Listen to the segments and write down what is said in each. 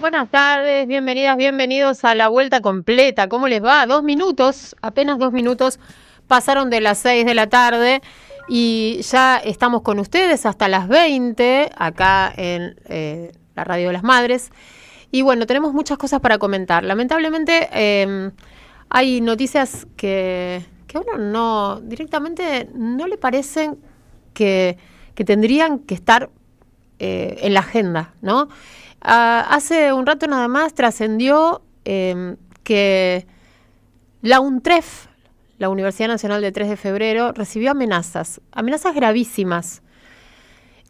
Buenas tardes, bienvenidas, bienvenidos a la vuelta completa. ¿Cómo les va? 2 minutos, apenas 2 minutos pasaron de las 6 de la tarde y ya estamos con ustedes hasta las 20 acá en la Radio de las Madres. Y bueno, tenemos muchas cosas para comentar. Lamentablemente hay noticias que a uno no, directamente no le parecen que tendrían que estar en la agenda, ¿no? Hace un rato nada más trascendió que la UNTREF, la Universidad Nacional de 3 de Febrero, recibió amenazas gravísimas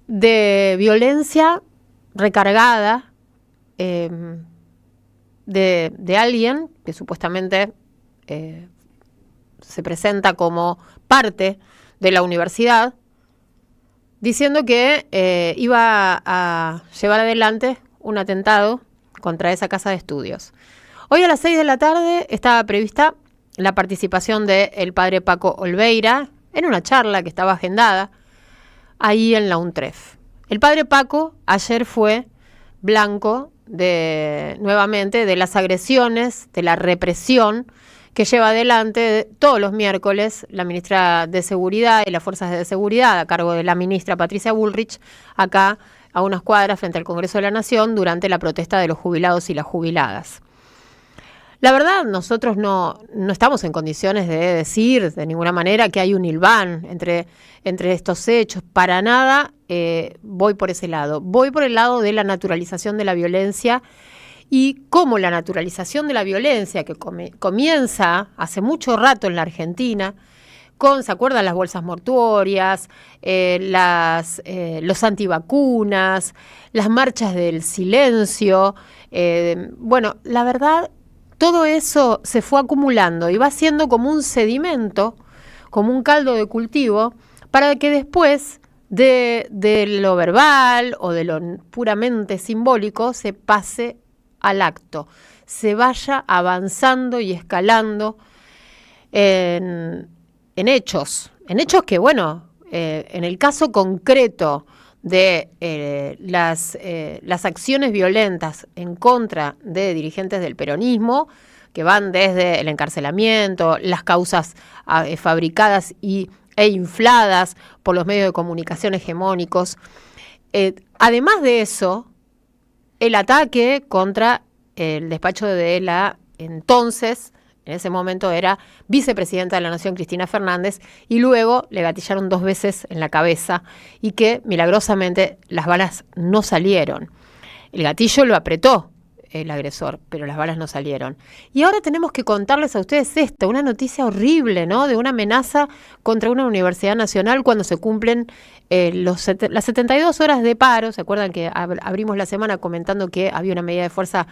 de violencia recargada eh, de alguien que supuestamente se presenta como parte de la universidad, diciendo que iba a llevar adelante un atentado contra esa casa de estudios. Hoy a las 6 de la tarde estaba prevista la participación del padre Paco Olveira en una charla que estaba agendada ahí en la UNTREF. El padre Paco ayer fue blanco nuevamente de las agresiones, de la represión que lleva adelante todos los miércoles la ministra de Seguridad y las fuerzas de seguridad a cargo de la ministra Patricia Bullrich, acá a unas cuadras frente al Congreso de la Nación durante la protesta de los jubilados y las jubiladas. La verdad, nosotros no estamos en condiciones de decir de ninguna manera que hay un hilván entre estos hechos. Para nada voy por ese lado. Voy por el lado de la naturalización de la violencia y cómo la naturalización de la violencia, que comienza hace mucho rato en la Argentina, ¿se acuerdan las bolsas mortuorias, los antivacunas, las marchas del silencio? Bueno, la verdad, todo eso se fue acumulando y va siendo como un sedimento, como un caldo de cultivo, para que después de lo verbal o de lo puramente simbólico se pase al acto, se vaya avanzando y escalando en hechos que, bueno, en el caso concreto de las acciones violentas en contra de dirigentes del peronismo, que van desde el encarcelamiento, las causas fabricadas e infladas por los medios de comunicación hegemónicos. Además de eso, el ataque contra el despacho de la entonces, en ese momento era vicepresidenta de la Nación, Cristina Fernández, y luego le gatillaron 2 veces en la cabeza y que milagrosamente las balas no salieron. El gatillo lo apretó el agresor, pero las balas no salieron. Y ahora tenemos que contarles a ustedes esto, una noticia horrible, ¿no? De una amenaza contra una universidad nacional cuando se cumplen las 72 horas de paro. ¿Se acuerdan que abrimos la semana comentando que había una medida de fuerza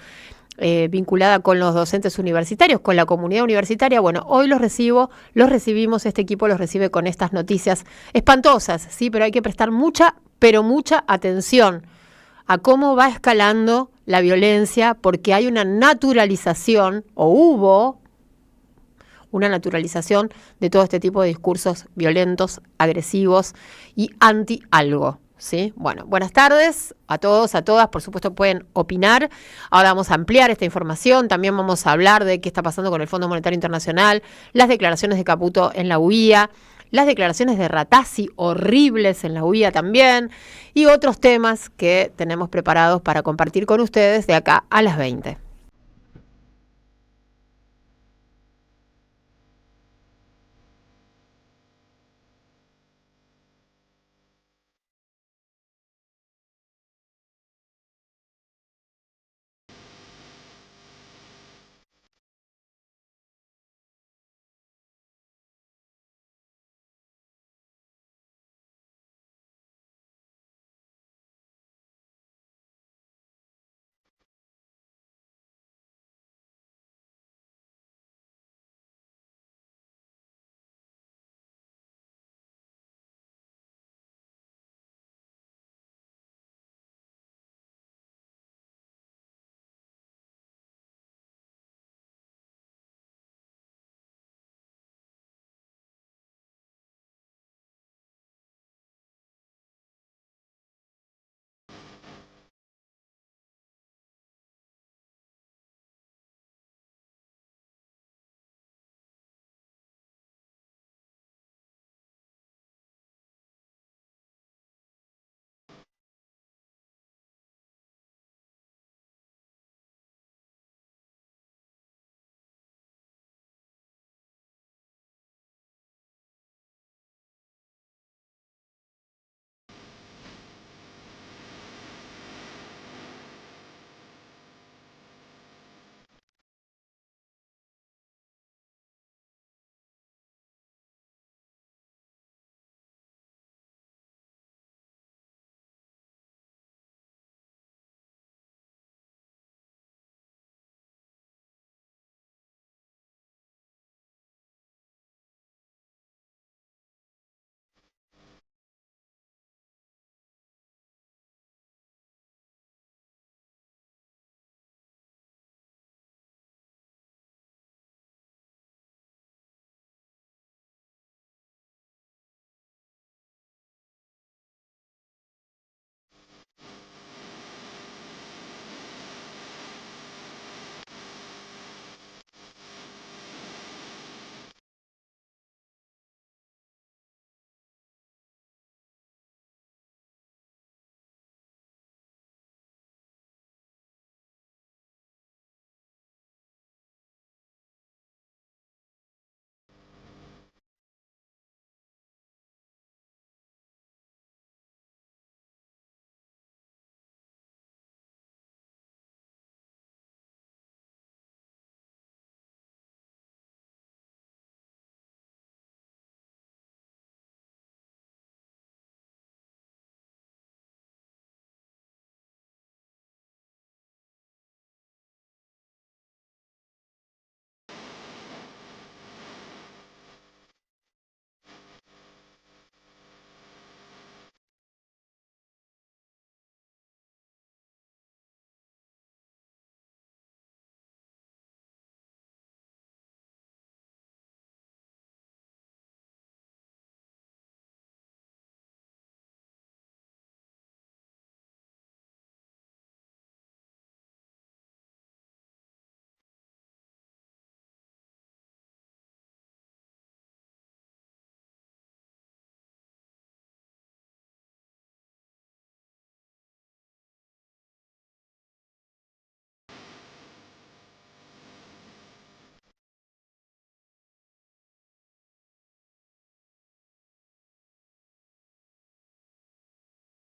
vinculada con los docentes universitarios, con la comunidad universitaria? Bueno, hoy los recibimos, este equipo los recibe con estas noticias espantosas, sí, pero hay que prestar mucha, pero mucha atención a cómo va escalando la violencia, porque hay una naturalización, o hubo una naturalización de todo este tipo de discursos violentos, agresivos y anti algo. ¿Sí? Bueno, buenas tardes a todos, a todas, por supuesto pueden opinar. Ahora vamos a ampliar esta información, también vamos a hablar de qué está pasando con el Fondo Monetario Internacional, las declaraciones de Caputo en la UIA, las declaraciones de Ratazzi horribles en la UIA también, y otros temas que tenemos preparados para compartir con ustedes de acá a las 20.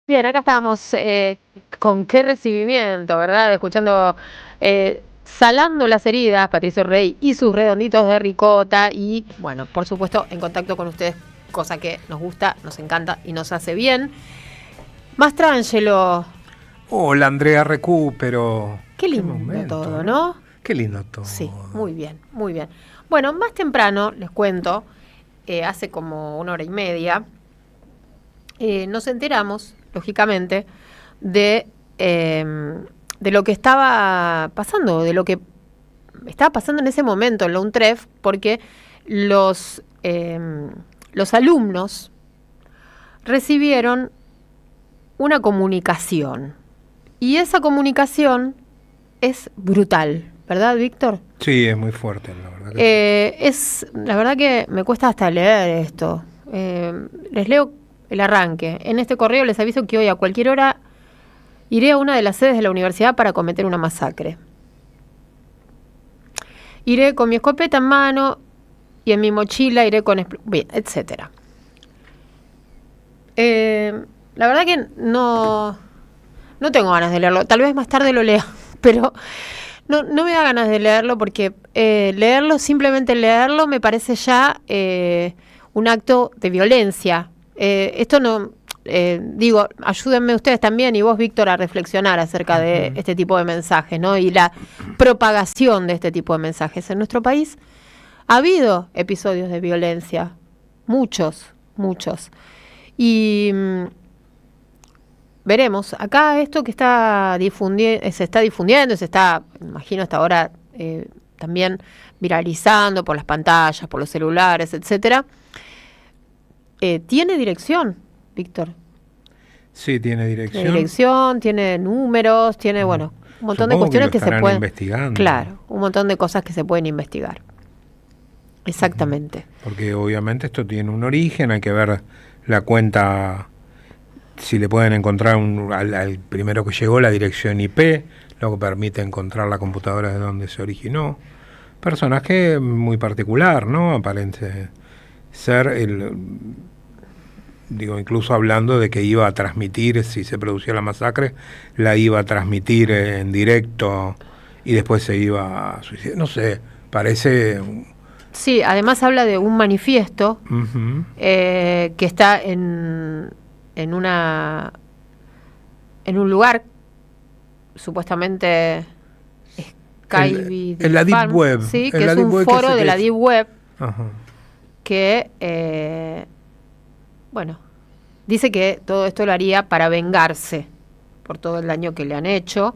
Bien, acá estamos con qué recibimiento, ¿verdad? Escuchando, salando las heridas, Patricio Rey y sus redonditos de ricota y, bueno, por supuesto, en contacto con ustedes, cosa que nos gusta, nos encanta y nos hace bien. Mastrangelo. Hola, Andrea Recupero. Qué lindo todo, ¿no? Qué lindo todo. Sí, muy bien, muy bien. Bueno, más temprano, les cuento, hace como 1 hora y media, nos enteramos, lógicamente, de lo que estaba pasando, de lo que estaba pasando en ese momento en la UNTREF, porque los alumnos recibieron una comunicación. Y esa comunicación es brutal, ¿verdad, Víctor? Sí, es muy fuerte, la verdad. Que la verdad que me cuesta hasta leer esto. Les leo el arranque. En este correo les aviso que hoy a cualquier hora iré a una de las sedes de la universidad para cometer una masacre. Iré con mi escopeta en mano y en mi mochila iré con... Bien, etcétera. La verdad que no tengo ganas de leerlo. Tal vez más tarde lo lea, pero no me da ganas de leerlo porque simplemente leerlo, me parece ya un acto de violencia. Esto no... digo, ayúdenme ustedes también y vos, Víctor, a reflexionar acerca de este tipo de mensajes, ¿no? Y la propagación de este tipo de mensajes. En nuestro país ha habido episodios de violencia, muchos. Y veremos, acá esto que se está difundiendo, imagino hasta ahora también viralizando por las pantallas, por los celulares, etcétera, tiene dirección, Víctor. Sí, tiene dirección. Tiene dirección, tiene números, tiene, bueno, un montón de cuestiones que se pueden investigando. Claro, un montón de cosas que se pueden investigar. Exactamente. Porque obviamente esto tiene un origen, hay que ver la cuenta, si le pueden encontrar al primero que llegó la dirección IP, lo que permite encontrar la computadora de donde se originó. Personaje muy particular, ¿no? Aparente ser incluso hablando de que iba a transmitir, si se producía la masacre, la iba a transmitir en directo y después se iba a suicidar. No sé, parece... Sí, además habla de un manifiesto que está en un lugar supuestamente en la Deep Web, sí, que es un foro de la Deep Web. Ajá. Que bueno, dice que todo esto lo haría para vengarse por todo el daño que le han hecho.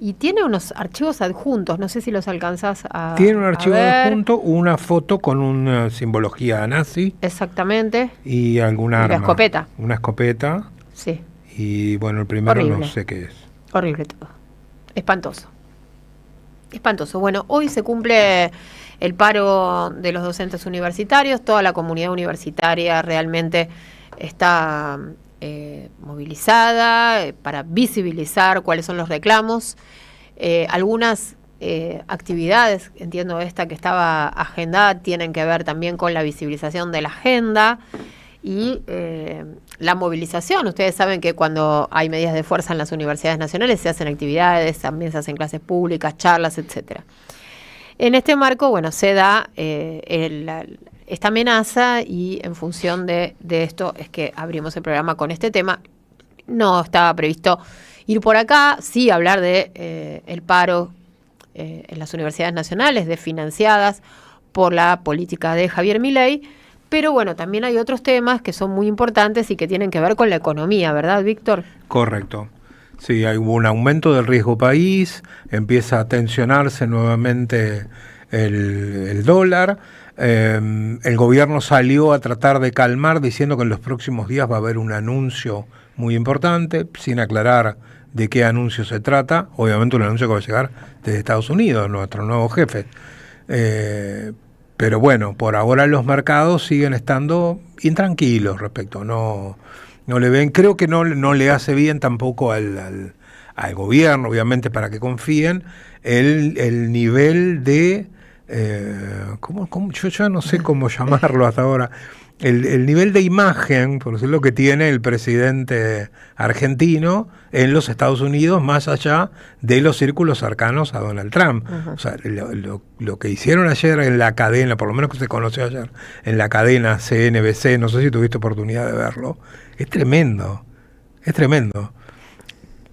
Y tiene unos archivos adjuntos, no sé si los alcanzás a Tiene un archivo ver. adjunto, una foto con una simbología nazi. Exactamente. Y alguna arma. Escopeta. Una escopeta. Sí. Y bueno, el primero Horrible. No sé qué es. Horrible todo. Espantoso. Bueno, hoy se cumple el paro de los docentes universitarios. Toda la comunidad universitaria realmente está movilizada para visibilizar cuáles son los reclamos. Algunas actividades, entiendo esta que estaba agendada, tienen que ver también con la visibilización de la agenda y la movilización. Ustedes saben que cuando hay medidas de fuerza en las universidades nacionales se hacen actividades, también se hacen clases públicas, charlas, etcétera. En este marco, bueno, se da esta amenaza y en función de esto es que abrimos el programa con este tema. No estaba previsto ir por acá, sí hablar de el paro en las universidades nacionales desfinanciadas por la política de Javier Milei, pero bueno, también hay otros temas que son muy importantes y que tienen que ver con la economía, ¿verdad, Víctor? Correcto. Sí, hay un aumento del riesgo país, empieza a tensionarse nuevamente el dólar. El gobierno salió a tratar de calmar diciendo que en los próximos días va a haber un anuncio muy importante, sin aclarar de qué anuncio se trata. Obviamente un anuncio que va a llegar desde Estados Unidos, nuestro nuevo jefe. Pero bueno, por ahora los mercados siguen estando intranquilos respecto, no le ven, creo que no le hace bien tampoco al gobierno, obviamente, para que confíen, el nivel de, yo ya no sé cómo llamarlo hasta ahora, el nivel de imagen, por decirlo, que tiene el presidente argentino en los Estados Unidos, más allá de los círculos cercanos a Donald Trump. O sea, lo que hicieron ayer en la cadena, por lo menos que se conoció ayer, en la cadena CNBC, no sé si tuviste oportunidad de verlo, es tremendo, es tremendo.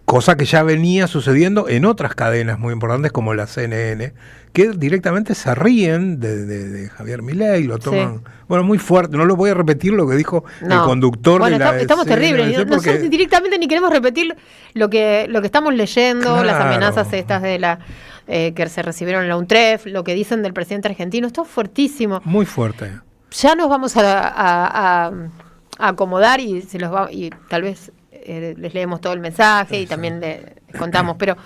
Cosa que ya venía sucediendo en otras cadenas muy importantes como la CNN, que directamente se ríen de Javier Milei, lo toman, bueno, muy fuerte. No lo voy a repetir lo que dijo el conductor de la estamos CNN, terribles. Nosotros directamente ni queremos repetir lo que estamos leyendo, claro, las amenazas estas de la que se recibieron en la UNTREF, lo que dicen del presidente argentino. Esto es fuertísimo. Muy fuerte. Ya nos vamos a acomodar y tal vez les leemos todo el mensaje y también les contamos, pero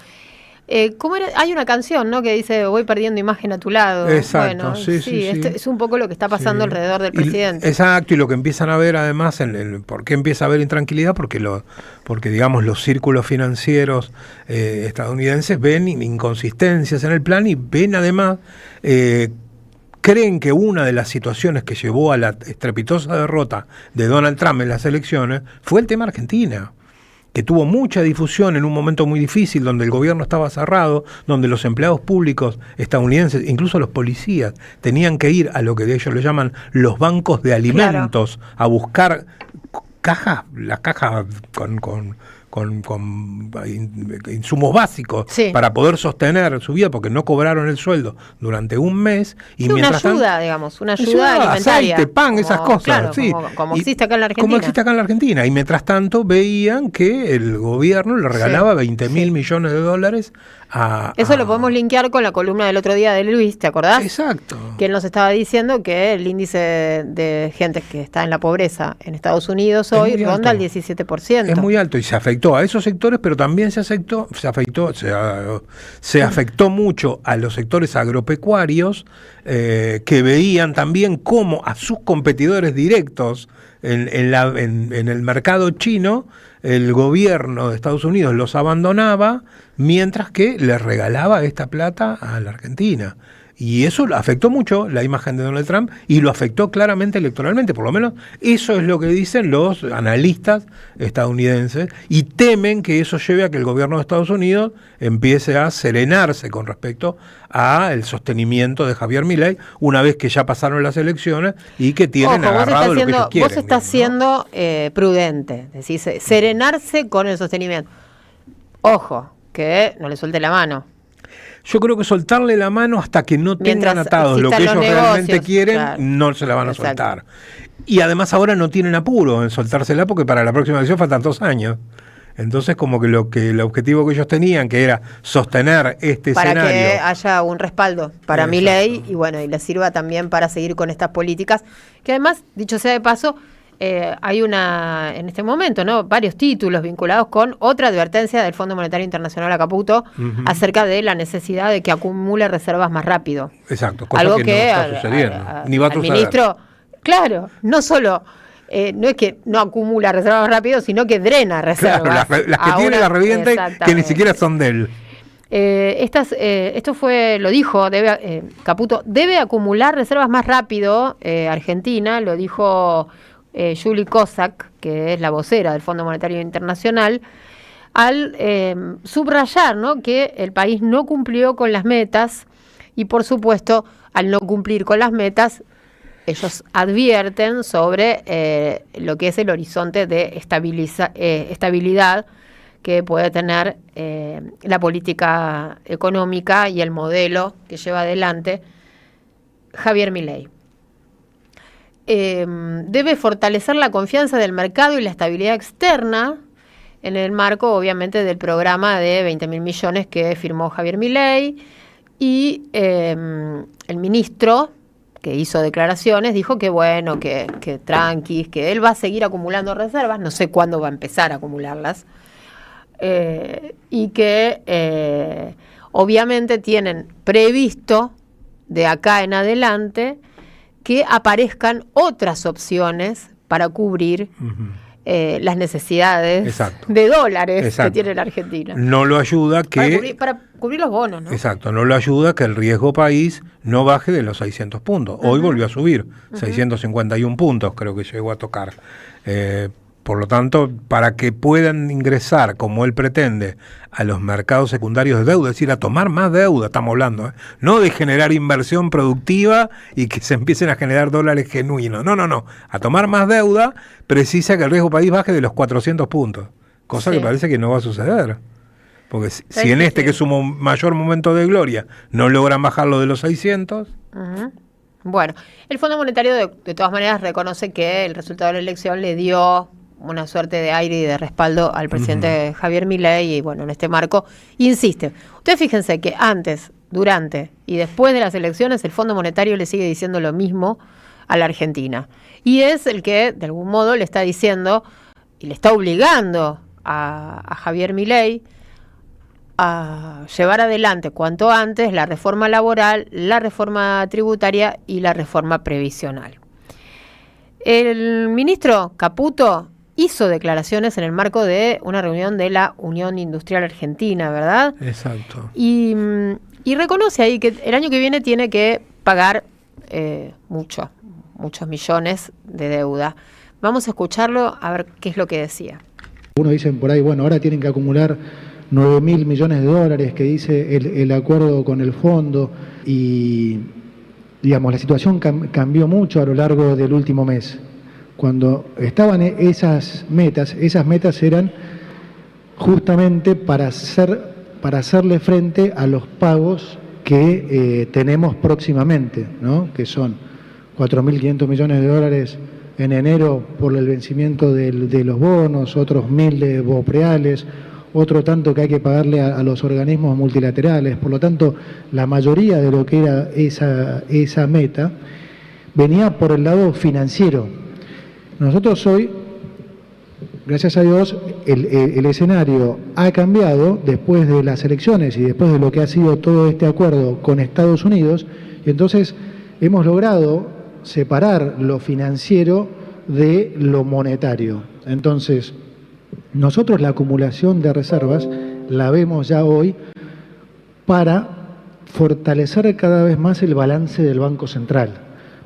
¿cómo era? Hay una canción, ¿no?, que dice voy perdiendo imagen a tu lado. Exacto, bueno, sí. Esto es un poco lo que está pasando alrededor del presidente. Exacto, y lo que empiezan a ver además, ¿por qué empieza a haber intranquilidad? Porque digamos los círculos financieros estadounidenses ven inconsistencias en el plan y ven además creen que una de las situaciones que llevó a la estrepitosa derrota de Donald Trump en las elecciones fue el tema Argentina, que tuvo mucha difusión en un momento muy difícil, donde el gobierno estaba cerrado, donde los empleados públicos estadounidenses, incluso los policías, tenían que ir a lo que ellos le llaman los bancos de alimentos, claro, a buscar las cajas con insumos básicos, sí, para poder sostener su vida, porque no cobraron el sueldo durante un mes. Y sí, mientras una ayuda, digamos, una ayuda alimentaria. Aceite, pan, esas cosas. Claro, sí, como existe acá en la Argentina. Como existe acá en la Argentina. Y mientras tanto veían que el gobierno le regalaba 20.000 millones de dólares Eso lo podemos linkear con la columna del otro día de Luis, ¿te acordás? Exacto. Que él nos estaba diciendo que el índice de gente que está en la pobreza en Estados Unidos hoy ronda el 17%. Es muy alto y se afectó a esos sectores, pero también se afectó mucho a los sectores agropecuarios, que veían también cómo a sus competidores directos en el mercado chino el gobierno de Estados Unidos los abandonaba, mientras que les regalaba esta plata a la Argentina. Y eso afectó mucho la imagen de Donald Trump y lo afectó claramente electoralmente, por lo menos eso es lo que dicen los analistas estadounidenses, y temen que eso lleve a que el gobierno de Estados Unidos empiece a serenarse con respecto a el sostenimiento de Javier Milei una vez que ya pasaron las elecciones y que tienen agarrado lo que ellos quieren. Vos estás siendo prudente, decís, serenarse con el sostenimiento. Ojo, que no le suelte la mano. Yo creo que soltarle la mano hasta que no tengan atados lo que ellos realmente quieren, claro, no se la van a soltar. Y además ahora no tienen apuro en soltársela porque para la próxima elección faltan 2 años. Entonces como que el objetivo que ellos tenían, que era sostener este escenario. Para que haya un respaldo para Milei y bueno, y les sirva también para seguir con estas políticas, que además, dicho sea de paso, hay en este momento, ¿no?, varios títulos vinculados con otra advertencia del Fondo Monetario Internacional a Caputo acerca de la necesidad de que acumule reservas más rápido. Exacto, cosa algo que no está sucediendo, ni va a suceder. El ministro, claro, no solo no es que no acumula reservas más rápido, sino que drena reservas. Claro, las que tiene las revienta, que ni siquiera son de él. Esto lo dijo Caputo, debe acumular reservas más rápido Argentina, lo dijo Julie Kozak, que es la vocera del Fondo Monetario Internacional, al subrayar, ¿no?, que el país no cumplió con las metas y, por supuesto, al no cumplir con las metas, ellos advierten sobre lo que es el horizonte de estabilidad que puede tener la política económica y el modelo que lleva adelante Javier Milei. Debe fortalecer la confianza del mercado y la estabilidad externa en el marco, obviamente, del programa de 20.000 millones que firmó Javier Milei, y el ministro, que hizo declaraciones, dijo que bueno, que tranquis, que él va a seguir acumulando reservas, no sé cuándo va a empezar a acumularlas, y que obviamente tienen previsto de acá en adelante que aparezcan otras opciones para cubrir las necesidades Exacto. de dólares Exacto. que tiene la Argentina. No lo ayuda que... Para cubrir los bonos, ¿no? Exacto, no lo ayuda que el riesgo país no baje de los 600 puntos. Hoy volvió a subir, 651 puntos creo que llegó a tocar. Por lo tanto, para que puedan ingresar, como él pretende, a los mercados secundarios de deuda, es decir, a tomar más deuda, estamos hablando, no de generar inversión productiva y que se empiecen a generar dólares genuinos, no, a tomar más deuda precisa que el riesgo país baje de los 400 puntos, cosa que parece que no va a suceder. Porque si en que es su mayor momento de gloria no logran bajarlo de los 600... Bueno, el Fondo Monetario de todas maneras reconoce que el resultado de la elección le dio una suerte de aire y de respaldo al presidente Javier Milei, y bueno, en este marco insiste. Ustedes fíjense que antes, durante y después de las elecciones el Fondo Monetario le sigue diciendo lo mismo a la Argentina. Y es el que, de algún modo, le está diciendo y le está obligando a Javier Milei a llevar adelante cuanto antes la reforma laboral, la reforma tributaria y la reforma previsional. El ministro Caputo hizo declaraciones en el marco de una reunión de la Unión Industrial Argentina, ¿verdad? Exacto. Y reconoce ahí que el año que viene tiene que pagar muchos millones de deuda. Vamos a escucharlo a ver qué es lo que decía. Uno dicen por ahí, bueno, ahora tienen que acumular 9.000 millones de dólares que dice el acuerdo con el fondo, y digamos la situación cambió mucho a lo largo del último mes. Cuando estaban esas metas eran justamente para hacerle frente a los pagos que tenemos próximamente, ¿no? Que son 4.500 millones de dólares en enero por el vencimiento de los bonos, otros 1.000 de bopreales, otro tanto que hay que pagarle a los organismos multilaterales. Por lo tanto, la mayoría de lo que era esa meta venía por el lado financiero. Nosotros hoy, gracias a Dios, el escenario ha cambiado después de las elecciones y después de lo que ha sido todo este acuerdo con Estados Unidos, y entonces hemos logrado separar lo financiero de lo monetario. Entonces, nosotros la acumulación de reservas la vemos ya hoy para fortalecer cada vez más el balance del Banco Central.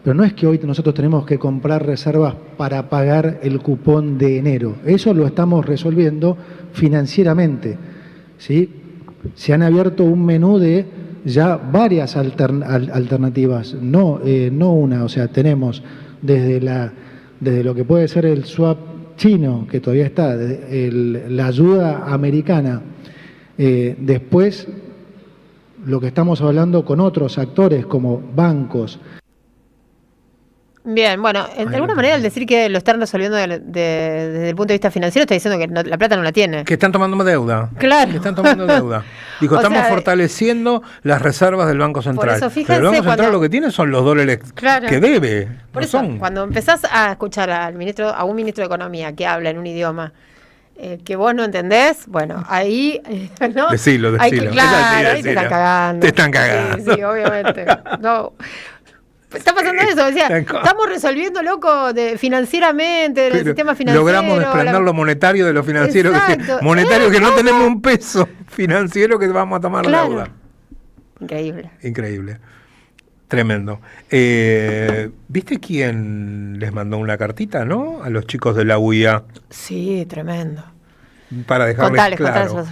Pero no es que hoy nosotros tenemos que comprar reservas para pagar el cupón de enero. Eso lo estamos resolviendo financieramente, ¿sí? Se han abierto un menú de ya varias alternativas, no una. O sea, tenemos desde lo que puede ser el swap chino, que todavía está, la ayuda americana, después lo que estamos hablando con otros actores como bancos. Bien, bueno, de alguna manera al decir que lo están resolviendo desde el punto de vista financiero, está diciendo que la plata no la tiene. Que están tomando más deuda. Claro. Que están tomando deuda. Dijo, estamos fortaleciendo las reservas del Banco Central. Por eso, fíjense, pero el Banco Central lo que tiene son los dólares que debe. Por eso, cuando empezás a escuchar a un ministro de Economía que habla en un idioma que vos no entendés, bueno, ahí, ¿no? Decilo. Claro, ahí te están cagando. Te están cagando. Sí, obviamente. No. Está pasando eso, decía, estamos resolviendo, loco, financieramente, del sistema financiero. Logramos desprender lo monetario de lo financiero. Monetario que no tenemos un peso financiero que vamos a tomar deuda. Increíble. Tremendo. ¿Viste quién les mandó una cartita, no? A los chicos de la UIA. Sí, tremendo. Para dejarles claro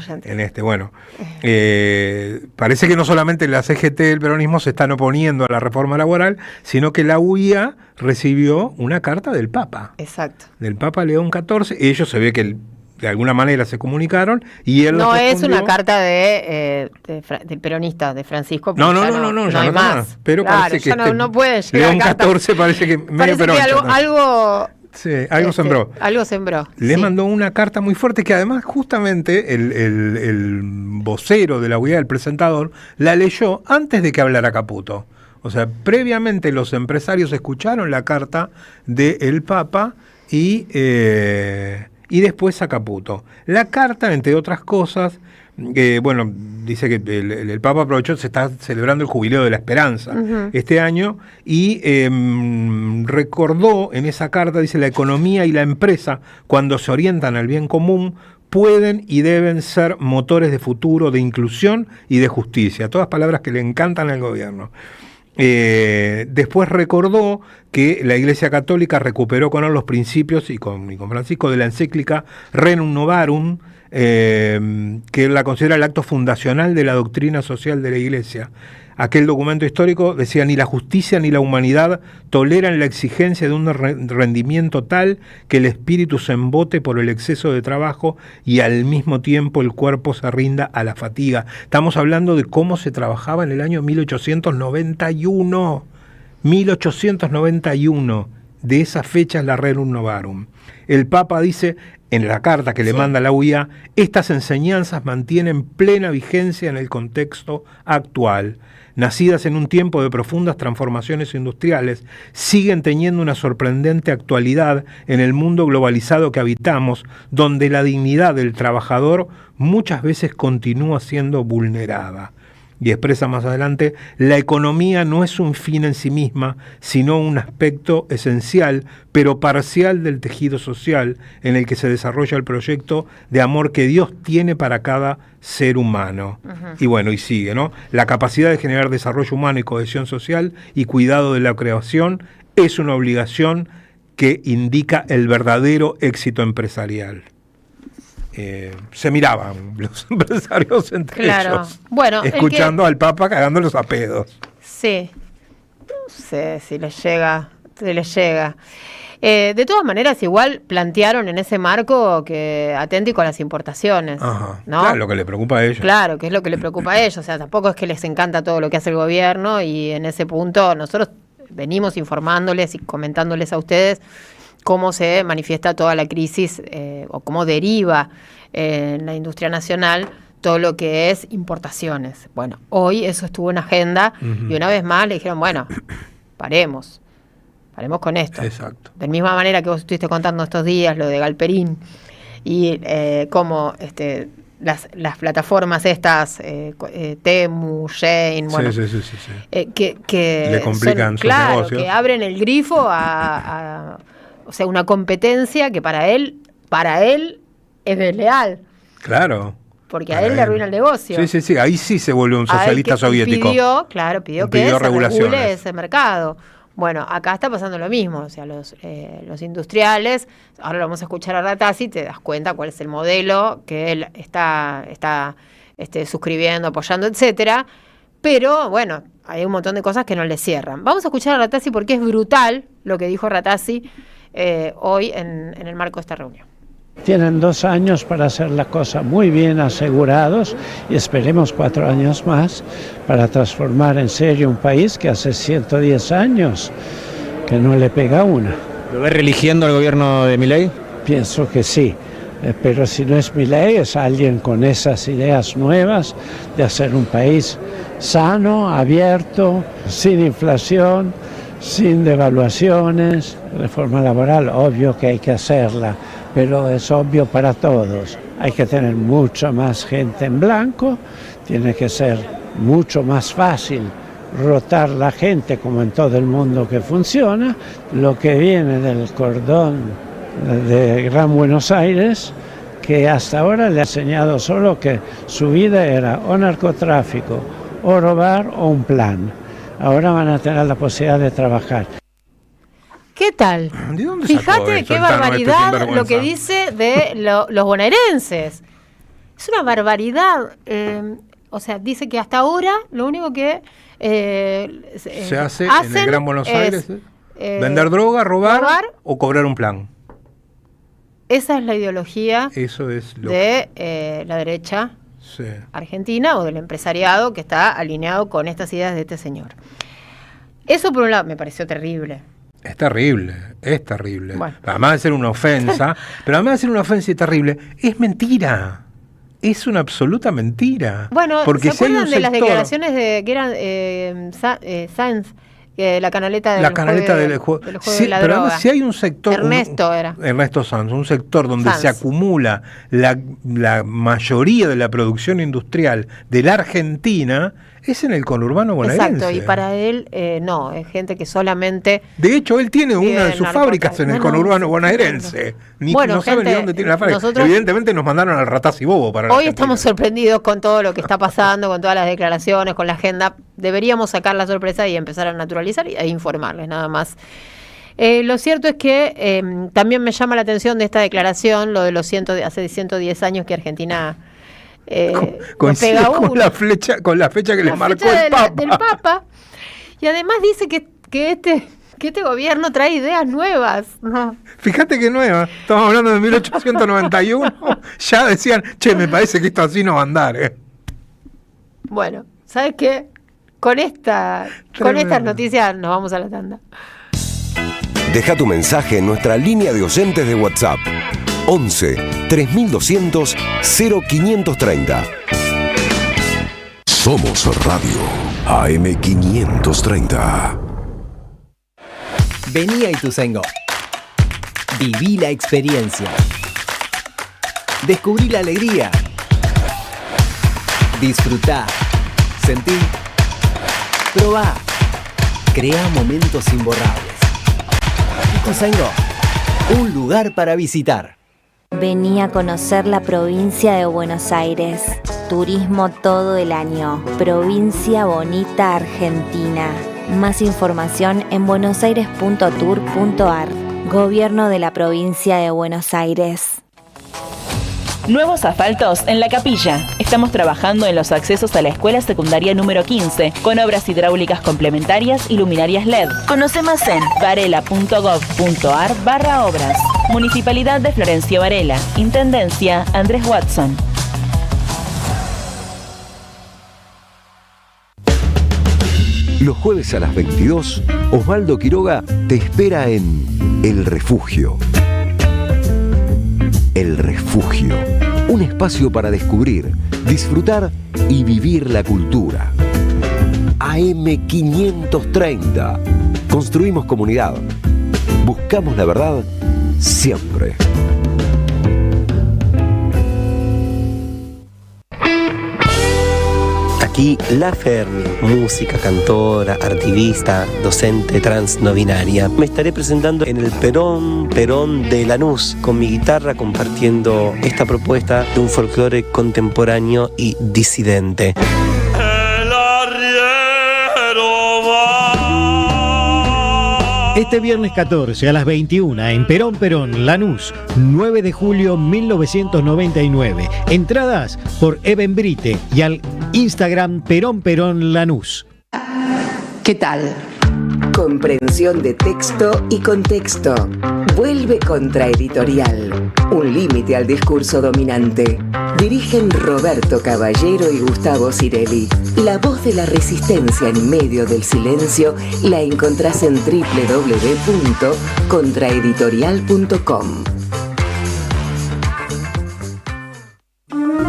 parece que no solamente la CGT del peronismo se están oponiendo a la reforma laboral, sino que la UIA recibió una carta del Papa. Exacto. Del Papa León XIV. Ellos se ve que de alguna manera se comunicaron y él no es una carta del peronista, de Francisco. No hay más. Pero claro, parece que no puede llegar León XIV parece que medio peronista. Algo sí, algo sembró. Algo sembró. Le mandó una carta muy fuerte que además justamente el vocero de la UIA, el presentador, la leyó antes de que hablara Caputo. O sea, previamente los empresarios escucharon la carta del Papa y después a Caputo. La carta, entre otras cosas, bueno, dice que el Papa aprovechó, se está celebrando el Jubileo de la Esperanza este año, y recordó en esa carta, dice, la economía y la empresa, cuando se orientan al bien común, pueden y deben ser motores de futuro, de inclusión y de justicia. Todas palabras que le encantan al gobierno. Después recordó que la Iglesia Católica recuperó con él los principios, y con Francisco, de la encíclica Rerum Novarum, que la considera el acto fundacional de la doctrina social de la Iglesia. Aquel documento histórico decía: ni la justicia ni la humanidad toleran la exigencia de un rendimiento tal que el espíritu se embote por el exceso de trabajo y al mismo tiempo el cuerpo se rinda a la fatiga. Estamos hablando de cómo se trabajaba en el año 1891. 1891. De esa fecha es la Rerum Novarum. El Papa dice en la carta que le manda la UIA: estas enseñanzas mantienen plena vigencia en el contexto actual. Nacidas en un tiempo de profundas transformaciones industriales, siguen teniendo una sorprendente actualidad en el mundo globalizado que habitamos, donde la dignidad del trabajador muchas veces continúa siendo vulnerada. Y expresa más adelante: la economía no es un fin en sí misma, sino un aspecto esencial, pero parcial del tejido social en el que se desarrolla el proyecto de amor que Dios tiene para cada ser humano. Y bueno, y sigue, ¿no? La capacidad de generar desarrollo humano y cohesión social y cuidado de la creación es una obligación que indica el verdadero éxito empresarial. Se miraban los empresarios entre ellos, bueno, escuchando al Papa cagándolos a pedos. Sí, no sé si les llega, de todas maneras, igual plantearon en ese marco que atente con las importaciones. Ajá. ¿No? Claro, lo que le preocupa a ellos. Claro, que es lo que le preocupa a ellos. O sea, tampoco es que les encanta todo lo que hace el gobierno, y en ese punto nosotros venimos informándoles y comentándoles a ustedes cómo se manifiesta toda la crisis o cómo deriva en la industria nacional todo lo que es importaciones. Bueno, hoy eso estuvo en agenda y una vez más le dijeron, bueno, paremos con esto. Exacto. De la misma manera que vos estuviste contando estos días lo de Galperín y cómo las plataformas estas, Temu, Shein, bueno, sí. que le complican sus negocios. Que abren el grifo a o sea, una competencia que para él es desleal. Claro. Porque a él le arruina el negocio. Sí, ahí sí se vuelve un socialista soviético. Pidió que se regule ese mercado. Bueno, acá está pasando lo mismo, o sea, los industriales, ahora lo vamos a escuchar a Rattasi, te das cuenta cuál es el modelo que él está suscribiendo, apoyando, etcétera, pero bueno, hay un montón de cosas que no le cierran. Vamos a escuchar a Rattasi porque es brutal lo que dijo Rattasi hoy en el marco de esta reunión. Tienen 2 años para hacer la cosa muy bien asegurados y esperemos 4 años más para transformar en serio un país que hace 110 años que no le pega una. ¿Lo ve reeligiendo el gobierno de Milei? Pienso que sí, pero si no es Milei es alguien con esas ideas nuevas de hacer un país sano, abierto, sin inflación, sin devaluaciones. Reforma laboral, obvio que hay que hacerla, pero es obvio para todos. Hay que tener mucha más gente en blanco, tiene que ser mucho más fácil rotar la gente como en todo el mundo que funciona. Lo que viene del cordón de Gran Buenos Aires, que hasta ahora le ha enseñado solo que su vida era o narcotráfico, o robar o un plan. Ahora van a tener la posibilidad de trabajar. ¿Qué tal? Fíjate qué barbaridad lo que dice de los bonaerenses. Es una barbaridad. O sea, dice que hasta ahora lo único que se hace en el Gran Buenos Aires vender droga, robar o cobrar un plan. Esa es la ideología de la derecha argentina o del empresariado que está alineado con estas ideas de este señor. Eso por un lado me pareció terrible. Es terrible. Bueno. Además de ser una ofensa, pero además de ser una ofensa y terrible, es mentira. Es una absoluta mentira. Bueno, porque ¿se acuerdan de las declaraciones de que eran Sanz la canaleta del juego sí, de la pero droga. además, si hay un sector... Ernesto Sanz, un sector donde se acumula la mayoría de la producción industrial de la Argentina, es en el conurbano bonaerense. Exacto, y para él no, es gente que solamente... De hecho, él tiene una de sus fábricas en el conurbano bonaerense. No sabe ni dónde tiene la fábrica. Evidentemente nos mandaron al Ratazzi Bobo para hoy estamos sorprendidos con todo lo que está pasando, con todas las declaraciones, con la agenda. Deberíamos sacar la sorpresa y empezar a naturalizar e informarles, nada más. Lo cierto es que también me llama la atención de esta declaración, lo de los hace 110 años que Argentina... coincide con la fecha que le marcó el Papa. Del Papa. Y además dice que este gobierno trae ideas nuevas, ¿no? Fíjate que nueva. Estamos hablando de 1891. Ya decían, me parece que esto así no va a andar. Bueno, ¿sabes qué? Con estas noticias nos vamos a la tanda. Deja tu mensaje en nuestra línea de oyentes de WhatsApp. 11 3200 0530. Somos Radio AM 530. Vení a Ituzaingó. Viví la experiencia. Descubrí la alegría. Disfrutá. Sentí. Probá. Crea momentos imborrables. Ituzaingó. Un lugar para visitar. Vení a conocer la provincia de Buenos Aires. Turismo todo el año. Provincia Bonita, Argentina. Más información en buenosaires.tour.ar. Gobierno de la provincia de Buenos Aires. Nuevos asfaltos en La Capilla. Estamos trabajando en los accesos a la escuela secundaria número 15, con obras hidráulicas complementarias y luminarias LED. Conoce más en varela.gov.ar/obras. Municipalidad de Florencio Varela. Intendencia Andrés Watson. Los jueves a las 22, Osvaldo Quiroga te espera en El Refugio. El Refugio, un espacio para descubrir, disfrutar y vivir la cultura. AM 530. Construimos comunidad. Buscamos la verdad siempre. Aquí La Fermi, música, cantora, activista, docente trans no binaria. Me estaré presentando en el Perón de Lanús con mi guitarra compartiendo esta propuesta de un folclore contemporáneo y disidente. Este viernes 14 a las 21 en Perón, Lanús, 9 de julio 1999. Entradas por Evenbrite y al Instagram Perón Lanús. ¿Qué tal? Comprensión de texto y contexto. Vuelve Contraeditorial. Un límite al discurso dominante. Dirigen Roberto Caballero y Gustavo Cirelli. La voz de la resistencia en medio del silencio la encontrás en www.contraeditorial.com.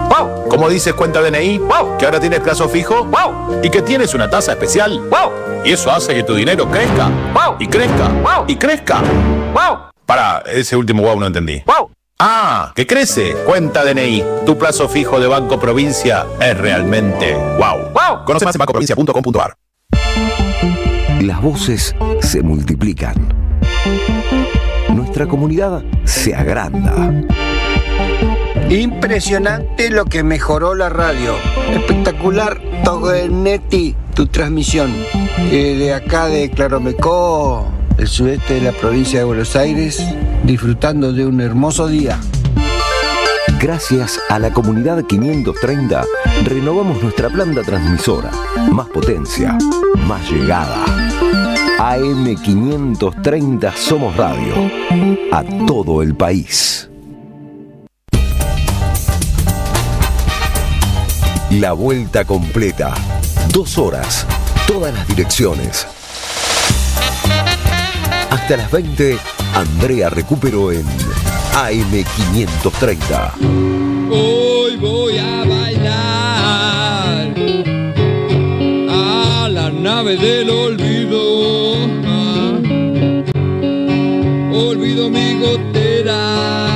¡Wow! ¿Cómo dices cuenta DNI? ¡Wow! ¿Que ahora tienes plazo fijo? ¡Wow! ¿Y que tienes una tasa especial? ¡Wow! Y eso hace que tu dinero crezca. ¡Wow! Y crezca. ¡Wow! Y crezca. ¡Wow! Para, ese último wow no entendí. ¡Wow! ¡Ah! ¡Que crece! Cuenta DNI. Tu plazo fijo de Banco Provincia es realmente wow. ¡Wow! Conoce más en bancoprovincia.com.ar. Las voces se multiplican. Nuestra comunidad se agranda. Impresionante lo que mejoró la radio. Espectacular, Togenetti, tu transmisión. De acá de Claromecó, el sudeste de la provincia de Buenos Aires, disfrutando de un hermoso día. Gracias a la comunidad 530, renovamos nuestra planta transmisora. Más potencia, más llegada. AM 530 Somos Radio. A todo el país. La vuelta completa. 2 horas. Todas las direcciones. Hasta las 20, Andrea recuperó en AM 530. Hoy voy a bailar a la nave del olvido. olvido mi gotera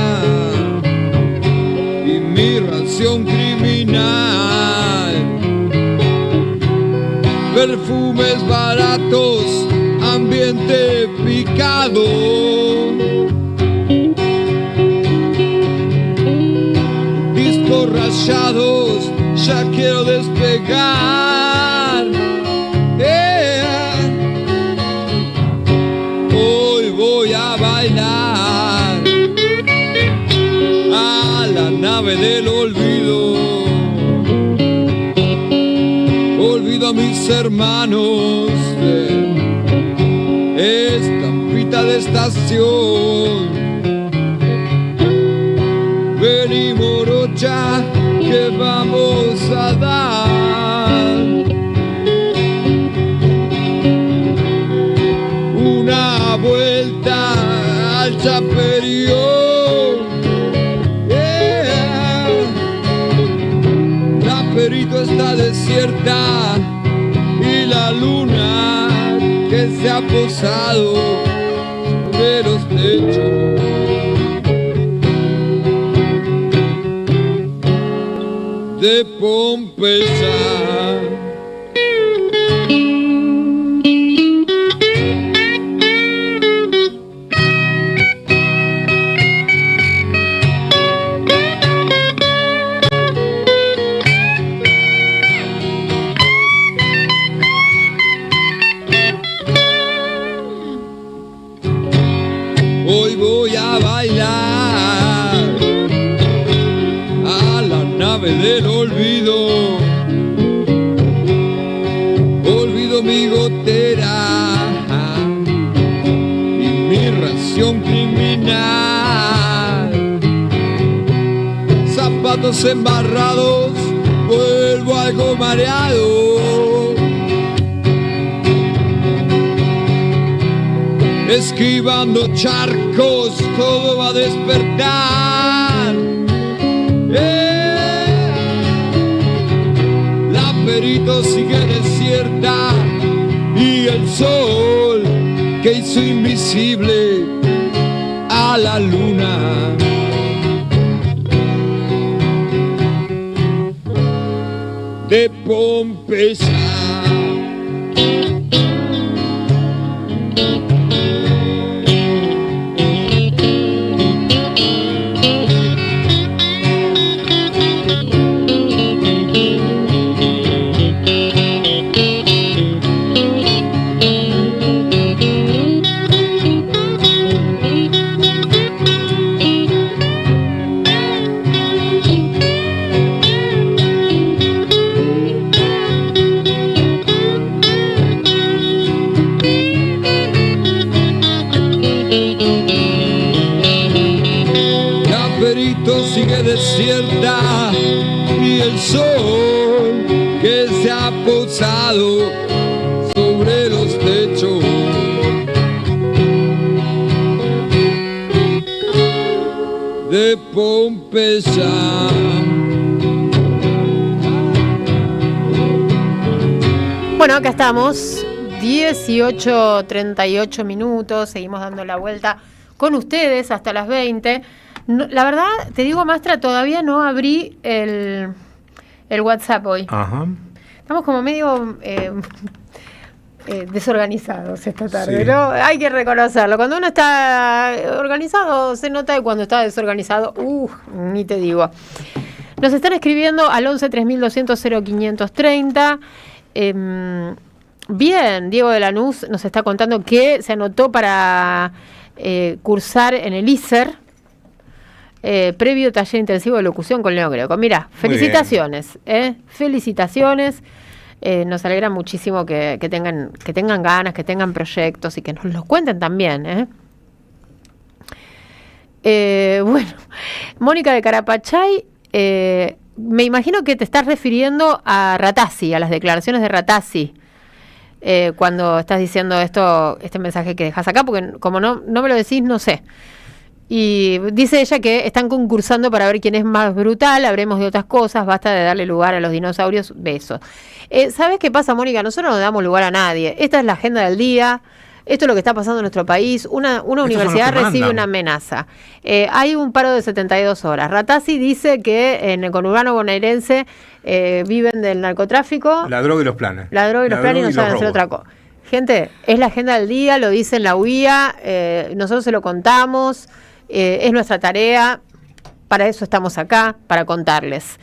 y mi ración criminal. Perfumes baratos, ambiente picado. Discos rayados, ya quiero despegar. Hoy voy a bailar a la nave del olvido. Olvido a mis hermanos de estampita de estación. Vení morocha, que vamos a dar una vuelta al Chaperión. La Perito está desierta y la luna que se ha posado de los techos. De Pompeya. Hoy voy a bailar a la nave del olvido. Olvido mi gotera y mi ración criminal. Zapatos embarrados, vuelvo algo mareado. Esquivando charcos, todo va a despertar. La Perito sigue desierta y el sol que hizo invisible a la luna. De Pompeya. Sigue desierta y el sol que se ha posado sobre los techos. De Pompeya. Bueno, acá estamos, 18:38 minutos, seguimos dando la vuelta con ustedes hasta las 20. No, la verdad, te digo, Mastra, todavía no abrí el WhatsApp hoy. Ajá. Estamos como medio desorganizados esta tarde, Sí. ¿no? Hay que reconocerlo. Cuando uno está organizado se nota, y cuando está desorganizado, ni te digo. Nos están escribiendo al 11 3200 0530. Bien, Diego de Lanús nos está contando que se anotó para cursar en el ISER, previo taller intensivo de locución con Leo Greco. Mira, felicitaciones, felicitaciones. Nos alegra muchísimo que tengan ganas, que tengan proyectos y que nos los cuenten también. Bueno, Mónica de Carapachay, me imagino que te estás refiriendo a Ratazzi, a las declaraciones de Ratazzi, cuando estás diciendo este mensaje que dejas acá, porque como no me lo decís, no sé. Y dice ella que están concursando para ver quién es más brutal, habremos de otras cosas, basta de darle lugar a los dinosaurios, besos. ¿Sabes qué pasa, Mónica? Nosotros no damos lugar a nadie. Esta es la agenda del día. esto es lo que está pasando en nuestro país, una universidad recibe una amenaza. Hay un paro de 72 horas. Ratazzi dice que en el conurbano bonaerense viven del narcotráfico. La droga y los planes. La droga y los planes y no saben hacer otra cosa. Gente, es la agenda del día, lo dice en la UIA, nosotros se lo contamos, es nuestra tarea, para eso estamos acá, para contarles.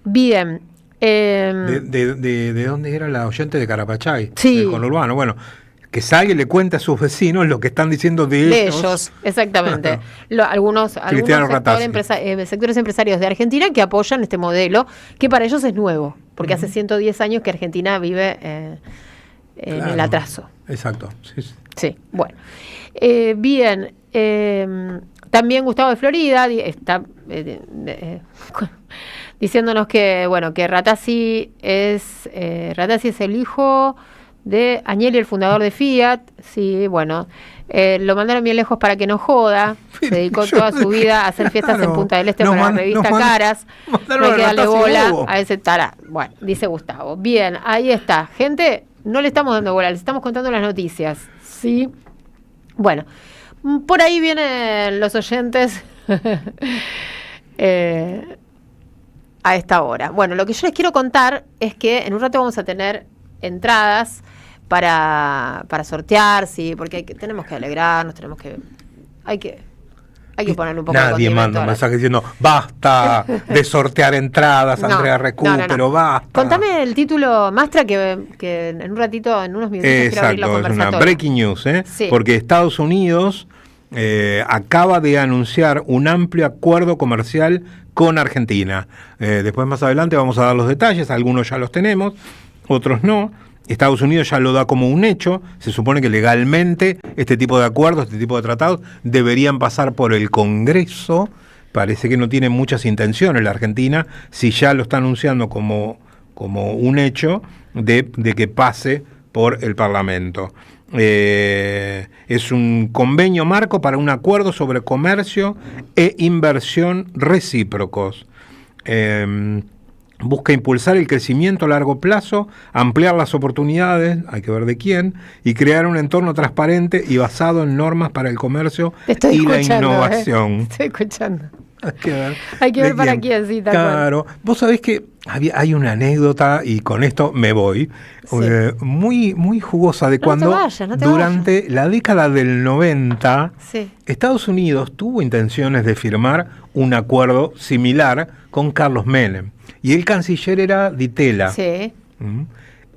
Bien. ¿De dónde era la oyente de Carapachay? Sí. Del conurbano. Bueno, que salga y le cuente a sus vecinos lo que están diciendo de ellos. Exactamente. Algunos sectores empresarios de Argentina que apoyan este modelo, que para ellos es nuevo, porque hace 110 años que Argentina vive en el atraso. Exacto. Sí, bueno. Bien, también Gustavo de Florida está diciéndonos que, bueno, que Ratazzi es el hijo de Agnelli, el fundador de Fiat. Sí, bueno, lo mandaron bien lejos para que no joda. Se dedicó toda su vida a hacer fiestas en Punta del Este para la revista Caras. No hay que darle bola a ese tará. Bueno, dice Gustavo. Bien, ahí está. Gente, no le estamos dando bola, les estamos contando las noticias. Sí. Bueno, por ahí vienen los oyentes a esta hora. Bueno, lo que yo les quiero contar es que en un rato vamos a tener entradas para sortear, sí, porque tenemos que alegrarnos, hay que ponerle un poco de Nadie condimento. manda un mensaje diciendo basta de sortear entradas, Andrea Recupero, basta. Contame el título, Mastra, que en un ratito, en unos minutos quiero abrir la conversatoria. Es una breaking news, Sí. Porque Estados Unidos acaba de anunciar un amplio acuerdo comercial con Argentina. Después más adelante vamos a dar los detalles, algunos ya los tenemos, otros no. Estados Unidos ya lo da como un hecho. Se supone que legalmente este tipo de acuerdos, este tipo de tratados deberían pasar por el Congreso. Parece que no tiene muchas intenciones la Argentina, si ya lo está anunciando como un hecho de que pase por el Parlamento. Es un convenio marco para un acuerdo sobre comercio e inversión recíprocos. Busca impulsar el crecimiento a largo plazo, ampliar las oportunidades, hay que ver de quién, y crear un entorno transparente y basado en normas para el comercio y la innovación. Estoy escuchando. Hay que ver para quién, sí, tal Claro. cual. Vos sabés que hay una anécdota, y con esto me voy, muy, muy jugosa, de cuando durante la década del 90 Estados Unidos tuvo intenciones de firmar un acuerdo similar con Carlos Menem. Y el canciller era Di Tella. Sí.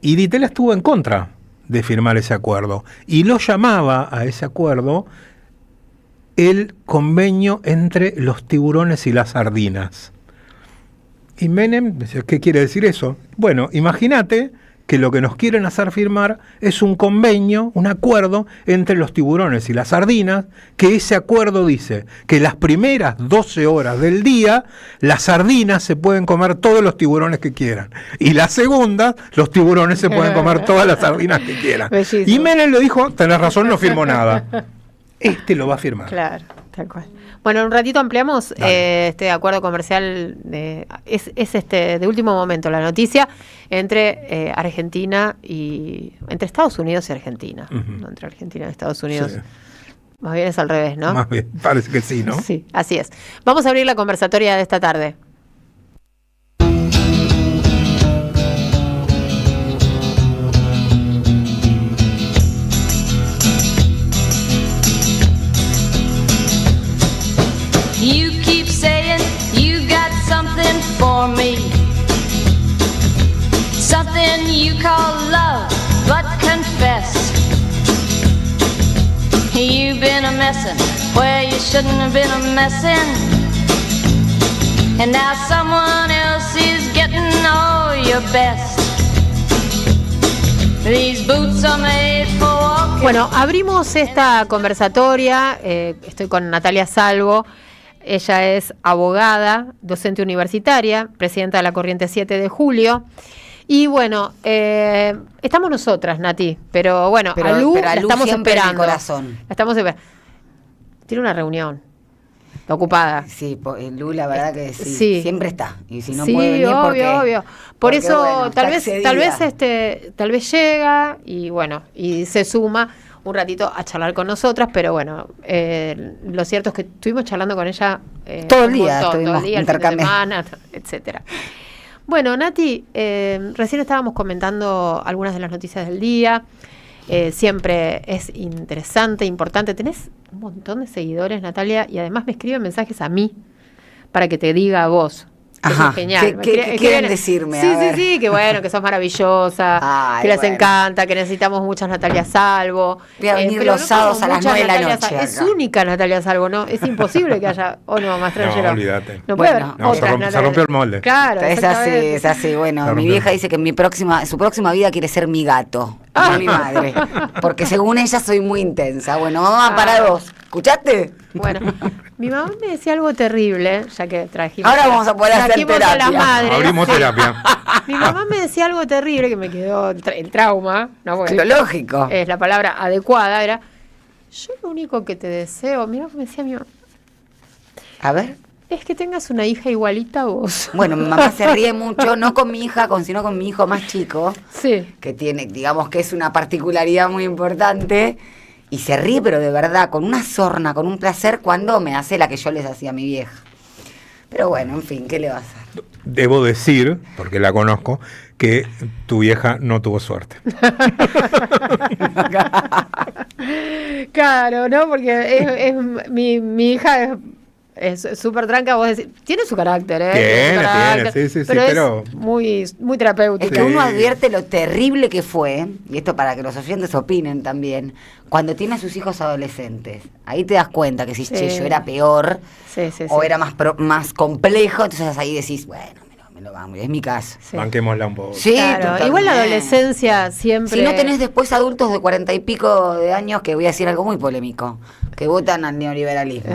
Y Di Tella estuvo en contra de firmar ese acuerdo. Y lo llamaba a ese acuerdo el convenio entre los tiburones y las sardinas. Y Menem decía, ¿qué quiere decir eso? Bueno, imagínate que lo que nos quieren hacer firmar es un convenio, un acuerdo entre los tiburones y las sardinas, que ese acuerdo dice que las primeras 12 horas del día las sardinas se pueden comer todos los tiburones que quieran, y las segundas los tiburones se pueden comer todas las sardinas que quieran. Bellísimo. Y Menem le dijo, tenés razón, no firmo nada. Este lo va a firmar. Claro, tal cual. Bueno, en un ratito ampliamos este acuerdo comercial, es de último momento la noticia, entre Argentina y... entre Estados Unidos y Argentina. No entre Argentina y Estados Unidos. Sí. Más bien es al revés, ¿no? Más bien, parece que sí, ¿no? Sí, así es. Vamos a abrir la conversatoria de esta tarde. You keep saying you got something for me, something you call love, but confess you've been a messin' where you shouldn't have been a messin', and now someone else is getting all your best. These boots are made for walking. Bueno, abrimos esta conversatoria, estoy con Natalia Salvo. Ella es abogada, docente universitaria, presidenta de la Corriente 7 de Julio. Y bueno, estamos nosotras, Nati, pero bueno, a Lu la estamos esperando. Corazón. La estamos esperando. Tiene una reunión, está ocupada. Sí, Lu la verdad que sí, siempre está. Y si no sí, puede venir obvio. Por eso bueno, tal vez llega y bueno, y se suma. un ratito a charlar con nosotras, pero bueno, lo cierto es que estuvimos charlando con ella todo el día, todo el día, el fin de intercambiando, semana, etcétera. Bueno, Nati, recién estábamos comentando algunas de las noticias del día. Siempre es interesante, importante. Tenés un montón de seguidores, Natalia, y además me escriben mensajes a mí para que te diga a vos. Ajá. Es genial. ¿Qué quieren decirme? Sí, que bueno, que sos maravillosa, que les encanta, que necesitamos muchas Natalia Salvo. Voy a venir los sábados a las 9 de la noche. Es única Natalia Salvo, ¿no? Es imposible que haya, no, Mastrangelo. No, olvídate. No puede haber otras se rompió el molde. Claro, es así. Bueno, mi vieja dice que su próxima vida quiere ser mi gato, no mi madre. Porque según ella soy muy intensa. Bueno, mamá, para dos. ¿Escuchaste? Bueno, mi mamá me decía algo terrible, ya que trajimos. Ahora vamos a poder hacer terapia. Las madres. Abrimos terapia. Mi mamá me decía algo terrible que me quedó el trauma. No, bueno, lo lógico. Es la palabra adecuada. Era, yo lo único que te deseo, mira cómo me decía mi mamá. A ver. Es que tengas una hija igualita a vos. Bueno, mi mamá se ríe mucho, no con mi hija, sino con mi hijo más chico. Sí. Que tiene, digamos que es una particularidad muy importante. Y se ríe, pero de verdad, con una sorna, con un placer, cuando me hace la que yo les hacía a mi vieja. Pero bueno, en fin, ¿qué le va a hacer? Debo decir, porque la conozco, que tu vieja no tuvo suerte. Claro, ¿no? Porque mi hija es súper tranca, vos decís, tiene su carácter, Tiene, sí, pero es muy, muy terapéutico. Es que uno advierte lo terrible que fue, y esto para que los oyentes opinen también, cuando tiene a sus hijos adolescentes. Ahí te das cuenta que si yo era peor, o era más complejo, entonces ahí decís, bueno, me lo vamos, es mi caso. Banquémosla un poco. Sí, claro. Igual la adolescencia siempre... Si no tenés después adultos de 40 y pico de años, que voy a decir algo muy polémico, que votan al neoliberalismo.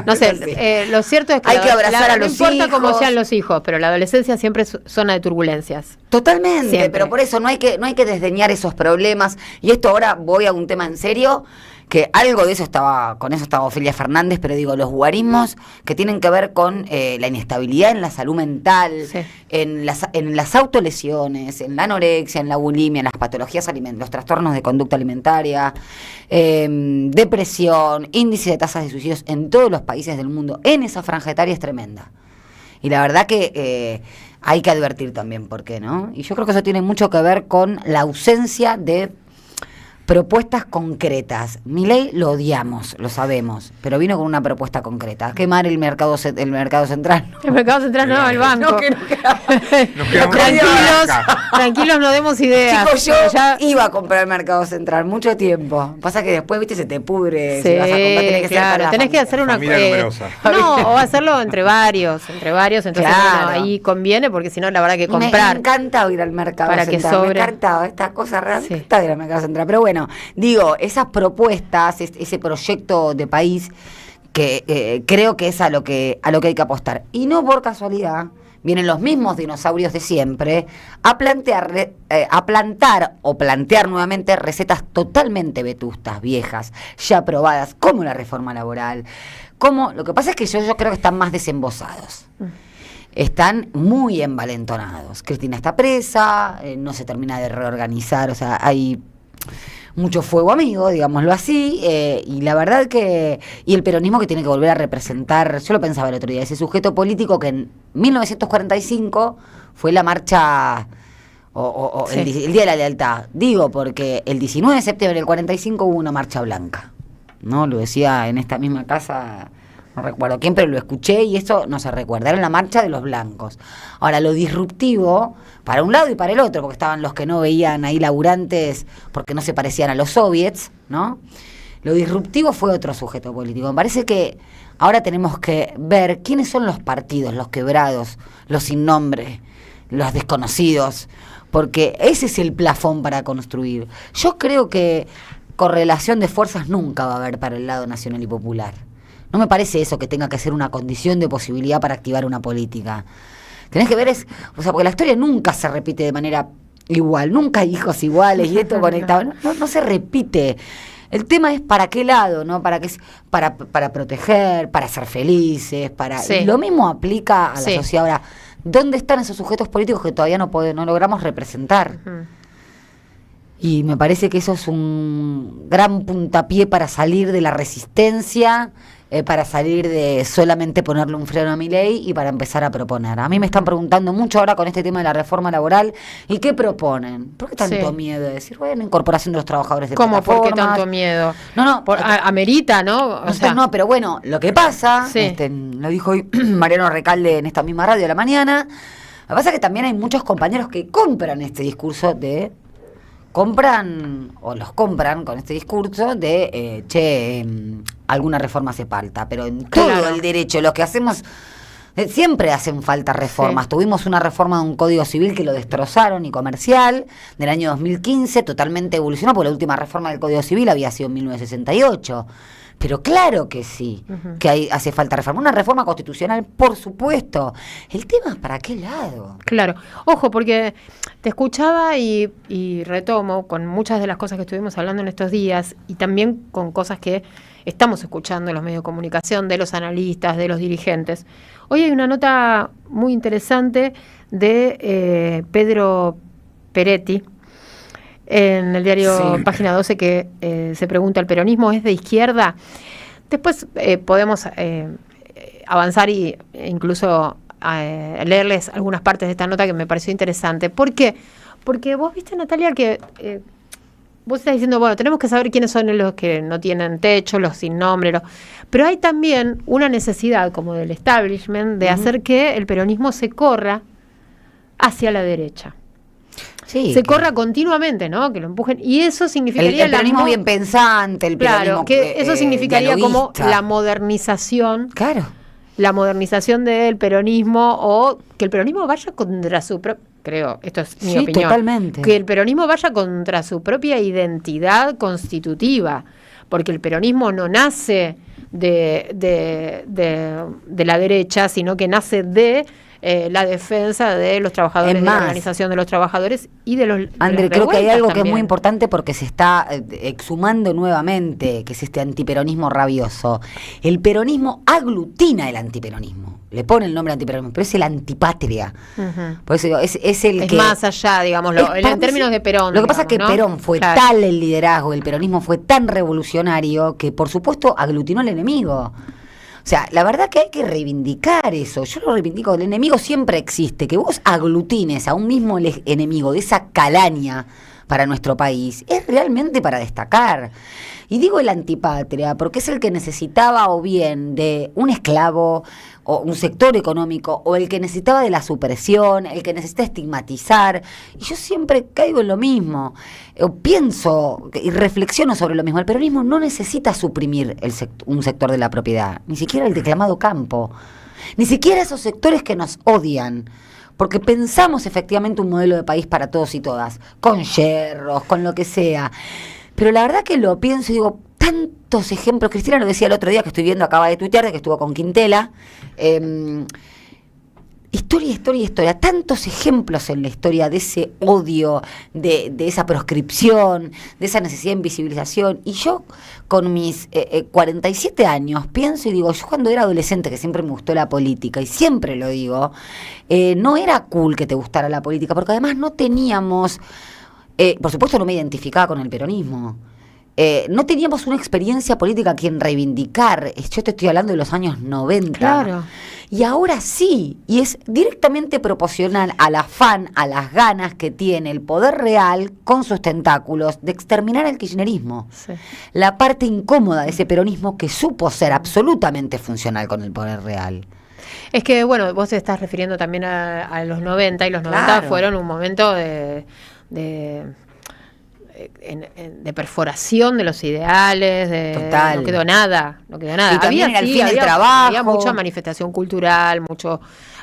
No sé, lo cierto es que hay que abrazar a los hijos. No importa cómo sean los hijos, pero la adolescencia siempre es zona de turbulencias. Totalmente, siempre. Pero por eso no hay que desdeñar esos problemas. Y esto ahora voy a un tema en serio, que algo de eso con eso estaba Ofelia Fernández, pero digo, los guarismos que tienen que ver con la inestabilidad en la salud mental, en las autolesiones, en la anorexia, en la bulimia, en las patologías los trastornos de conducta alimentaria, depresión, índice de tasas de suicidios en todos los países del mundo, en esa franja etaria es tremenda. Y la verdad que hay que advertir también por qué, ¿no? Y yo creo que eso tiene mucho que ver con la ausencia de propuestas concretas. Milei lo odiamos, lo sabemos, pero vino con una propuesta concreta. Quemar el mercado central. El mercado central no, el banco. Tranquilos, no demos ideas. Chicos, yo iba a comprar el mercado central mucho tiempo. Pasa que después, viste, se te pudre. Sí, si vas a comprar, tenés que claro, tenés que hacer una o hacerlo entre varios, entonces claro. Ahí conviene, porque si no, la verdad que comprar. Me encanta ir al mercado para central. Que sobre. Me encantaba esta cosa realmente. Me encanta ir al mercado central. Pero bueno, digo, esas propuestas, ese proyecto de país que creo que es a lo que hay que apostar. Y no por casualidad vienen los mismos dinosaurios de siempre a plantear nuevamente recetas totalmente vetustas, viejas, ya probadas, como la reforma laboral. Lo que pasa es que yo creo que están más desembosados. Están muy envalentonados. Cristina está presa, no se termina de reorganizar, o sea, hay mucho fuego amigo, digámoslo así, y la verdad que... Y el peronismo que tiene que volver a representar, yo lo pensaba el otro día, ese sujeto político que en 1945 fue la marcha... el Día de la Lealtad. Digo, porque el 19 de septiembre del 45 hubo una marcha blanca, ¿no? Lo decía en esta misma casa... No recuerdo quién, pero lo escuché y eso no se recuerda. Era la marcha de los blancos. Ahora, lo disruptivo, para un lado y para el otro, porque estaban los que no veían ahí laburantes porque no se parecían a los soviets, ¿no? Lo disruptivo fue otro sujeto político. Me parece que ahora tenemos que ver quiénes son los partidos, los quebrados, los sin nombre, los desconocidos, porque ese es el plafón para construir. Yo creo que correlación de fuerzas nunca va a haber para el lado nacional y popular. No me parece eso que tenga que ser una condición de posibilidad para activar una política. Tenés que ver porque la historia nunca se repite de manera igual, nunca hay hijos iguales y esto conectado, no se repite. El tema es para qué lado, ¿no? Para proteger, para ser felices, y lo mismo aplica a la sociedad. Ahora, ¿dónde están esos sujetos políticos que todavía no logramos representar? Y me parece que eso es un gran puntapié para salir de la resistencia, para salir de solamente ponerle un freno a Milei y para empezar a proponer. A mí me están preguntando mucho ahora con este tema de la reforma laboral, ¿y qué proponen? ¿Por qué tanto miedo de decir, bueno, incorporación de los trabajadores de plataformas? ¿Cómo? ¿Por qué tanto miedo? No, amerita, ¿no? No, pero bueno, lo que pasa, lo dijo hoy Mariano Recalde en esta misma radio de la mañana, lo que pasa es que también hay muchos compañeros que compran este discurso de... compran con este discurso de alguna reforma hace falta, pero en todo el derecho, lo que hacemos, siempre hacen falta reformas. Tuvimos una reforma de un código civil que lo destrozaron y comercial del año 2015, totalmente evolucionó, porque la última reforma del código civil había sido en 1968. Pero claro que sí, que hace falta reforma. Una reforma constitucional, por supuesto. El tema es para qué lado. Claro. Ojo, porque te escuchaba y retomo con muchas de las cosas que estuvimos hablando en estos días y también con cosas que estamos escuchando en los medios de comunicación, de los analistas, de los dirigentes. Hoy hay una nota muy interesante de Pedro Peretti, en el diario Página 12, que se pregunta, ¿el peronismo es de izquierda? Después podemos avanzar e incluso leerles algunas partes de esta nota que me pareció interesante. ¿Por qué? Porque vos viste, Natalia, que vos estás diciendo, bueno, tenemos que saber quiénes son los que no tienen techo, los sin nombre, pero hay también una necesidad como del establishment de hacer que el peronismo se corra hacia la derecha. Se corra continuamente, ¿no? Que lo empujen. Y eso significaría... El peronismo bien pensante, el peronismo... Claro, que eso significaría como la modernización. Claro. La modernización del peronismo, o que el peronismo vaya contra su propia... Creo, esto es mi opinión. Totalmente. Que el peronismo vaya contra su propia identidad constitutiva. Porque el peronismo no nace de la derecha, sino que nace de... la defensa de los trabajadores, de la organización de los trabajadores y de los... André, creo que hay algo también que es muy importante porque se está exhumando nuevamente, que es este antiperonismo rabioso. El peronismo aglutina el antiperonismo. Le pone el nombre antiperonismo, pero es el antipatria. Por eso digo, es el que... Es más allá, digámoslo, en términos de Perón. Lo que pasa es que Perón fue tal el liderazgo, el peronismo fue tan revolucionario que, por supuesto, aglutinó al enemigo. O sea, la verdad que hay que reivindicar eso. Yo lo reivindico, el enemigo siempre existe. Que vos aglutines a un mismo enemigo de esa calaña para nuestro país es realmente para destacar. Y digo el antipatria porque es el que necesitaba o bien de un esclavo o un sector económico, o el que necesitaba de la supresión, el que necesita estigmatizar. Y yo siempre caigo en lo mismo, pienso y reflexiono sobre lo mismo. El peronismo no necesita suprimir un sector de la propiedad, ni siquiera el declamado campo, ni siquiera esos sectores que nos odian, porque pensamos efectivamente un modelo de país para todos y todas, con yerros, con lo que sea. Pero la verdad que lo pienso y digo, tantos ejemplos. Cristina lo decía el otro día, que estoy viendo, acaba de tuitear, de que estuvo con Quintela. Historia. Tantos ejemplos en la historia de ese odio, de esa proscripción, de esa necesidad de invisibilización. Y yo, con mis 47 años, pienso y digo, yo cuando era adolescente, que siempre me gustó la política, y siempre lo digo, no era cool que te gustara la política, porque además no teníamos... por supuesto no me identificaba con el peronismo. No teníamos una experiencia política a quien reivindicar. Yo te estoy hablando de los años 90. Claro. Y ahora sí, y es directamente proporcional al afán, a las ganas que tiene el poder real con sus tentáculos de exterminar el kirchnerismo. Sí. La parte incómoda de ese peronismo que supo ser absolutamente funcional con el poder real. Es que, bueno, vos te estás refiriendo también a los 90, y los 90 fueron un momento de perforación de los ideales, Total. No quedó nada. Y también era el fin del trabajo. Había mucha manifestación cultural,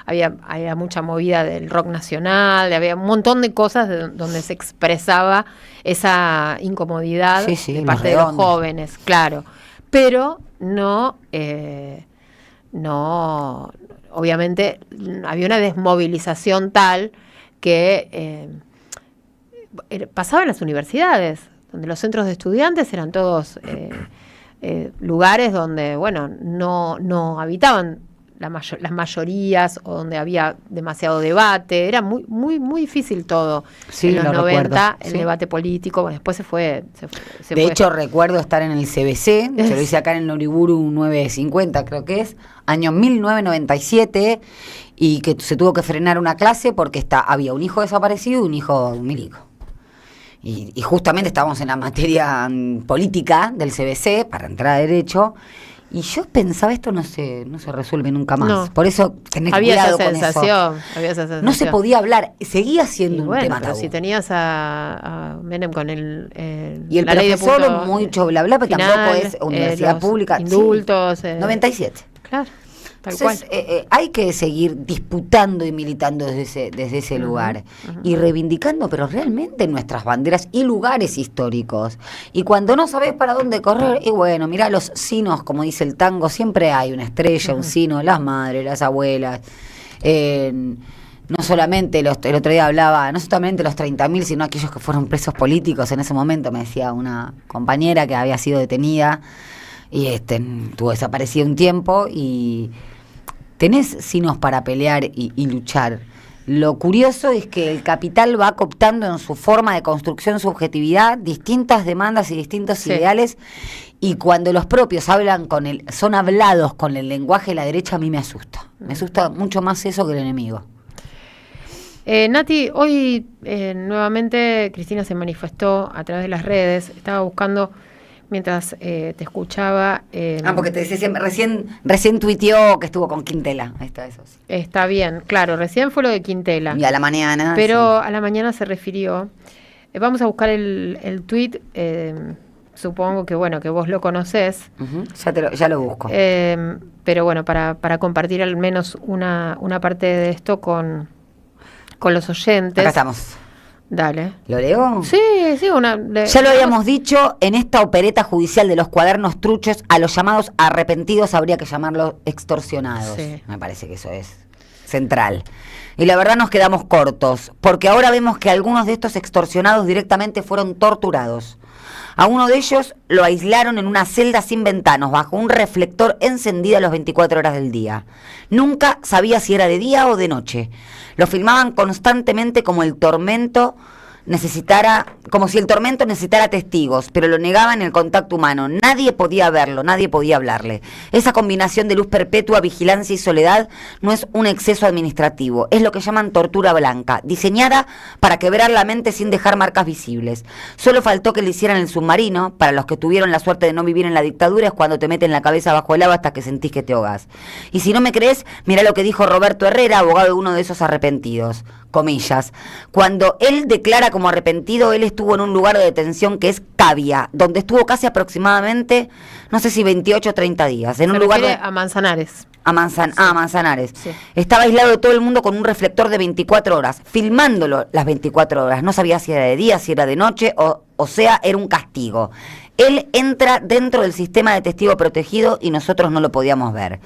había mucha movida del rock nacional, había un montón de cosas donde se expresaba esa incomodidad de parte de los jóvenes, claro. Pero no, obviamente había una desmovilización tal que pasaba en las universidades, donde los centros de estudiantes eran todos lugares donde, bueno, no habitaban las mayorías o donde había demasiado debate. Era muy muy muy difícil todo. Sí, en los lo 90, recuerdo. el Sí. debate político. Bueno, después se fue. De hecho, recuerdo estar en el CBC, yo lo hice acá en el Uriburu 950, creo que es, año 1997, y que se tuvo que frenar una clase porque había un hijo desaparecido y un hijo de un milico. Y justamente estábamos en la materia política del CBC, para entrar a Derecho, y yo pensaba, esto no se resuelve nunca más. No. Por eso tenés había cuidado esa con sensación, eso. había esa sensación. No se podía hablar, seguía siendo un Bueno, tema pero tabú. si tenías a Menem con el Y el la ley de profesor, punto mucho bla bla, pero final, tampoco es universidad los pública. indultos. 97. Claro, tal Entonces, hay que seguir disputando y militando desde ese lugar y reivindicando, pero realmente nuestras banderas y lugares históricos. Y cuando no sabes para dónde correr, y bueno, mirá los sinos, como dice el tango, siempre hay una estrella, un sino, las madres, las abuelas. No solamente, el otro día hablaba, no solamente los 30.000, sino aquellos que fueron presos políticos en ese momento, me decía una compañera que había sido detenida y estuvo desaparecida un tiempo, y tenés sinos para pelear y luchar. Lo curioso es que el capital va cooptando en su forma de construcción, subjetividad, distintas demandas y distintos ideales, y cuando los propios son hablados con el lenguaje de la derecha, a mí me asusta. Me asusta mucho más eso que el enemigo. Nati, hoy nuevamente Cristina se manifestó a través de las redes. Estaba buscando mientras te escuchaba. Porque te decía siempre, recién tuiteó que estuvo con Quintela. Ahí está, eso sí. Está bien, claro, recién fue lo de Quintela. Y a la mañana. Pero sí, a la mañana se refirió. Vamos a buscar el tuit. Supongo que bueno, que vos lo conocés. Ya lo busco. Pero bueno, para compartir al menos una parte de esto con los oyentes. Acá estamos. Dale. ¿Lo leo? Sí. Ya lo habíamos dicho, en esta opereta judicial de los cuadernos truchos, a los llamados arrepentidos habría que llamarlos extorsionados. Sí. Me parece que eso es central. Y la verdad nos quedamos cortos, porque ahora vemos que algunos de estos extorsionados directamente fueron torturados. A uno de ellos lo aislaron en una celda sin ventanas, bajo un reflector encendido a las 24 horas del día. Nunca sabía si era de día o de noche. Lo filmaban constantemente como si el tormento necesitara testigos, pero lo negaban el contacto humano. Nadie podía verlo, nadie podía hablarle. Esa combinación de luz perpetua, vigilancia y soledad no es un exceso administrativo, es lo que llaman tortura blanca, diseñada para quebrar la mente sin dejar marcas visibles. Solo faltó que le hicieran el submarino. Para los que tuvieron la suerte de no vivir en la dictadura, es cuando te meten la cabeza bajo el agua hasta que sentís que te ahogás. Y si no me crees, mirá lo que dijo Roberto Herrera, abogado de uno de esos arrepentidos. Comillas. Cuando él declara como arrepentido, él estuvo en un lugar de detención que es Cavia, donde estuvo casi aproximadamente, no sé si 28 o 30 días. En un lugar a Manzanares. A Manzanares. Sí. Estaba aislado de todo el mundo con un reflector de 24 horas, filmándolo las 24 horas. No sabía si era de día, si era de noche, o sea, era un castigo. Él entra dentro del sistema de testigo protegido y nosotros no lo podíamos ver.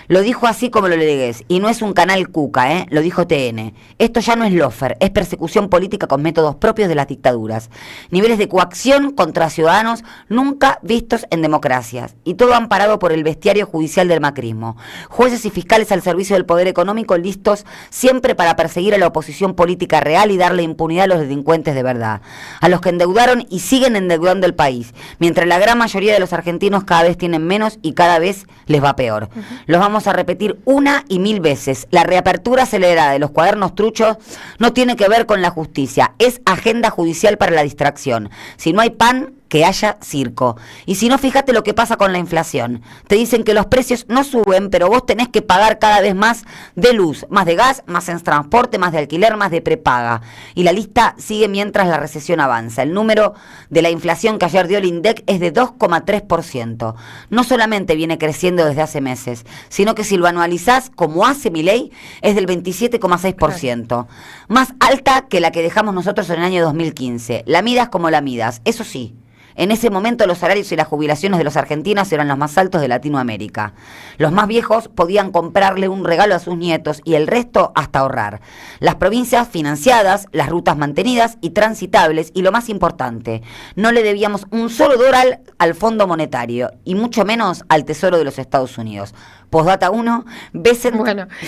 Lo dijo así como lo legués, y no es un canal cuca, lo dijo TN. Esto ya no es lofer, es persecución política con métodos propios de las dictaduras. Niveles de coacción contra ciudadanos nunca vistos en democracias. Y todo amparado por el bestiario judicial del macrismo. Jueces y fiscales al servicio del poder económico, listos siempre para perseguir a la oposición política real y darle impunidad a los delincuentes de verdad. A los que endeudaron y siguen endeudando el país. Mientras la gran mayoría de los argentinos cada vez tienen menos y cada vez les va peor. Los vamos a repetir 1 y 1000 veces. La reapertura acelerada de los cuadernos truchos no tiene que ver con la justicia, es agenda judicial para la distracción. Si no hay pan, que haya circo. Y si no, fíjate lo que pasa con la inflación. Te dicen que los precios no suben, pero vos tenés que pagar cada vez más de luz, más de gas, más en transporte, más de alquiler, más de prepaga. Y la lista sigue mientras la recesión avanza. El número de la inflación que ayer dio el INDEC es de 2,3%. No solamente viene creciendo desde hace meses, sino que si lo anualizás, como hace Milei, es del 27,6%. Más alta que la que dejamos nosotros en el año 2015. La midas como la midas. Eso sí, En ese momento los salarios y las jubilaciones de los argentinos eran los más altos de Latinoamérica. Los más viejos podían comprarle un regalo a sus nietos y el resto hasta ahorrar. Las provincias financiadas, las rutas mantenidas y transitables, y lo más importante, no le debíamos un solo dólar al Fondo Monetario y mucho menos al Tesoro de los Estados Unidos. Postdata 1, Bessent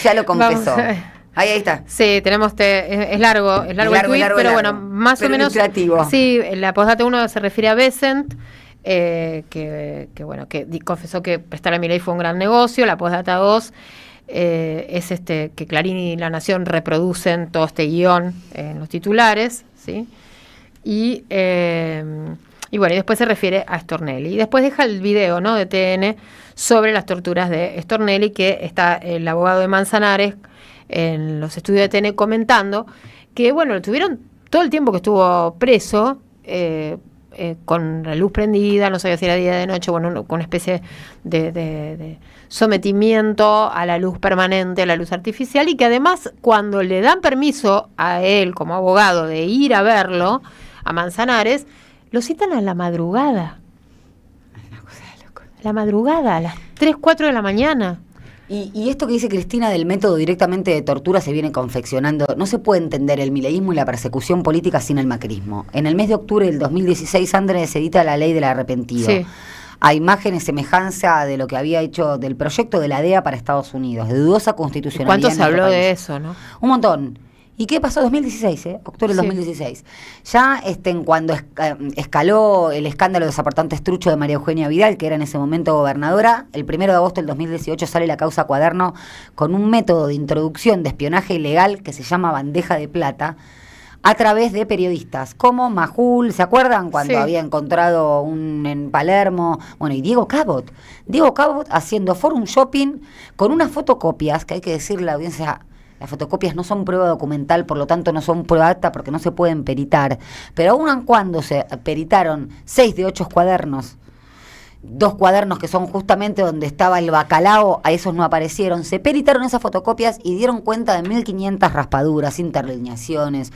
ya lo confesó. Ahí está. Sí, tenemos es largo el tweet, pero bueno, más o menos. Sí, la postdata 1 se refiere a Bessent, que confesó que prestar a Milei fue un gran negocio. La postdata 2 es que Clarín y La Nación reproducen todo este guión en los titulares, ¿sí? Y bueno, y después se refiere a Stornelli. Y después deja el video, ¿no?, de TN sobre las torturas de Stornelli, que está el abogado de Manzanares en los estudios de TN comentando que, bueno, lo tuvieron todo el tiempo que estuvo preso, con la luz prendida, no sabía si era día o de noche, bueno, con una especie de sometimiento a la luz permanente, a la luz artificial, y que además cuando le dan permiso a él como abogado de ir a verlo, a Manzanares, lo citan a la madrugada. La madrugada, a las 3, 4 de la mañana. Y esto que dice Cristina del método directamente de tortura se viene confeccionando. No se puede entender el mileísmo y la persecución política sin el macrismo. En el mes de octubre del 2016, Andrés edita la ley del arrepentido. Sí. A imagen y semejanza de lo que había hecho del proyecto de la DEA para Estados Unidos, de dudosa constitucionalidad. ¿Cuánto se habló de eso, no? Un montón. ¿Y qué pasó? 2016, octubre del 2016. Ya cuando escaló el escándalo desaportante estrucho de María Eugenia Vidal, que era en ese momento gobernadora, el 1 de agosto del 2018 sale la causa Cuaderno con un método de introducción de espionaje ilegal que se llama bandeja de plata, a través de periodistas como Majul, ¿se acuerdan? Cuando había encontrado en Palermo, bueno, y Diego Cabot haciendo forum shopping con unas fotocopias, que hay que decirle a la audiencia, las fotocopias no son prueba documental, por lo tanto no son prueba acta porque no se pueden peritar, pero aun cuando se peritaron 6 de 8 cuadernos, 2 cuadernos que son justamente donde estaba el bacalao, a esos no aparecieron, se peritaron esas fotocopias y dieron cuenta de 1.500 raspaduras, interlineaciones,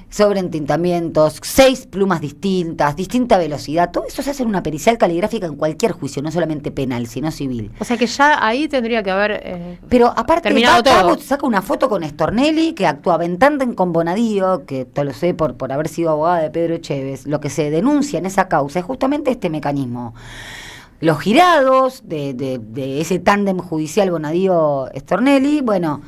sobreentintamientos, 6 plumas distintas, distinta velocidad. Todo eso se hace en una pericial caligráfica en cualquier juicio, no solamente penal, sino civil. O sea que ya ahí tendría que haber pero aparte, terminado todo. Saca una foto con Stornelli, que actuaba en tándem con Bonadío, que te lo sé por haber sido abogada de Pedro Echeves. Lo que se denuncia en esa causa es justamente este mecanismo. Los girados de ese tándem judicial Bonadío-Stornelli, bueno,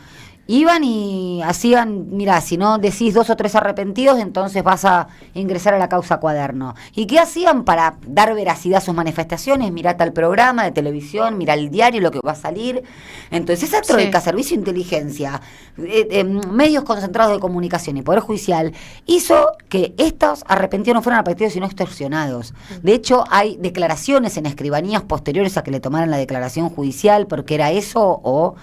iban y hacían, mira, si no decís 2 o 3 arrepentidos, entonces vas a ingresar a la causa Cuaderno. ¿Y qué hacían para dar veracidad a sus manifestaciones? Mirá tal programa de televisión, mirá el diario, lo que va a salir. Entonces esa troika, Servicio de Inteligencia, medios concentrados de comunicación y Poder Judicial, hizo que estos arrepentidos no fueran arrepentidos sino extorsionados. De hecho, hay declaraciones en escribanías posteriores a que le tomaran la declaración judicial, porque era eso o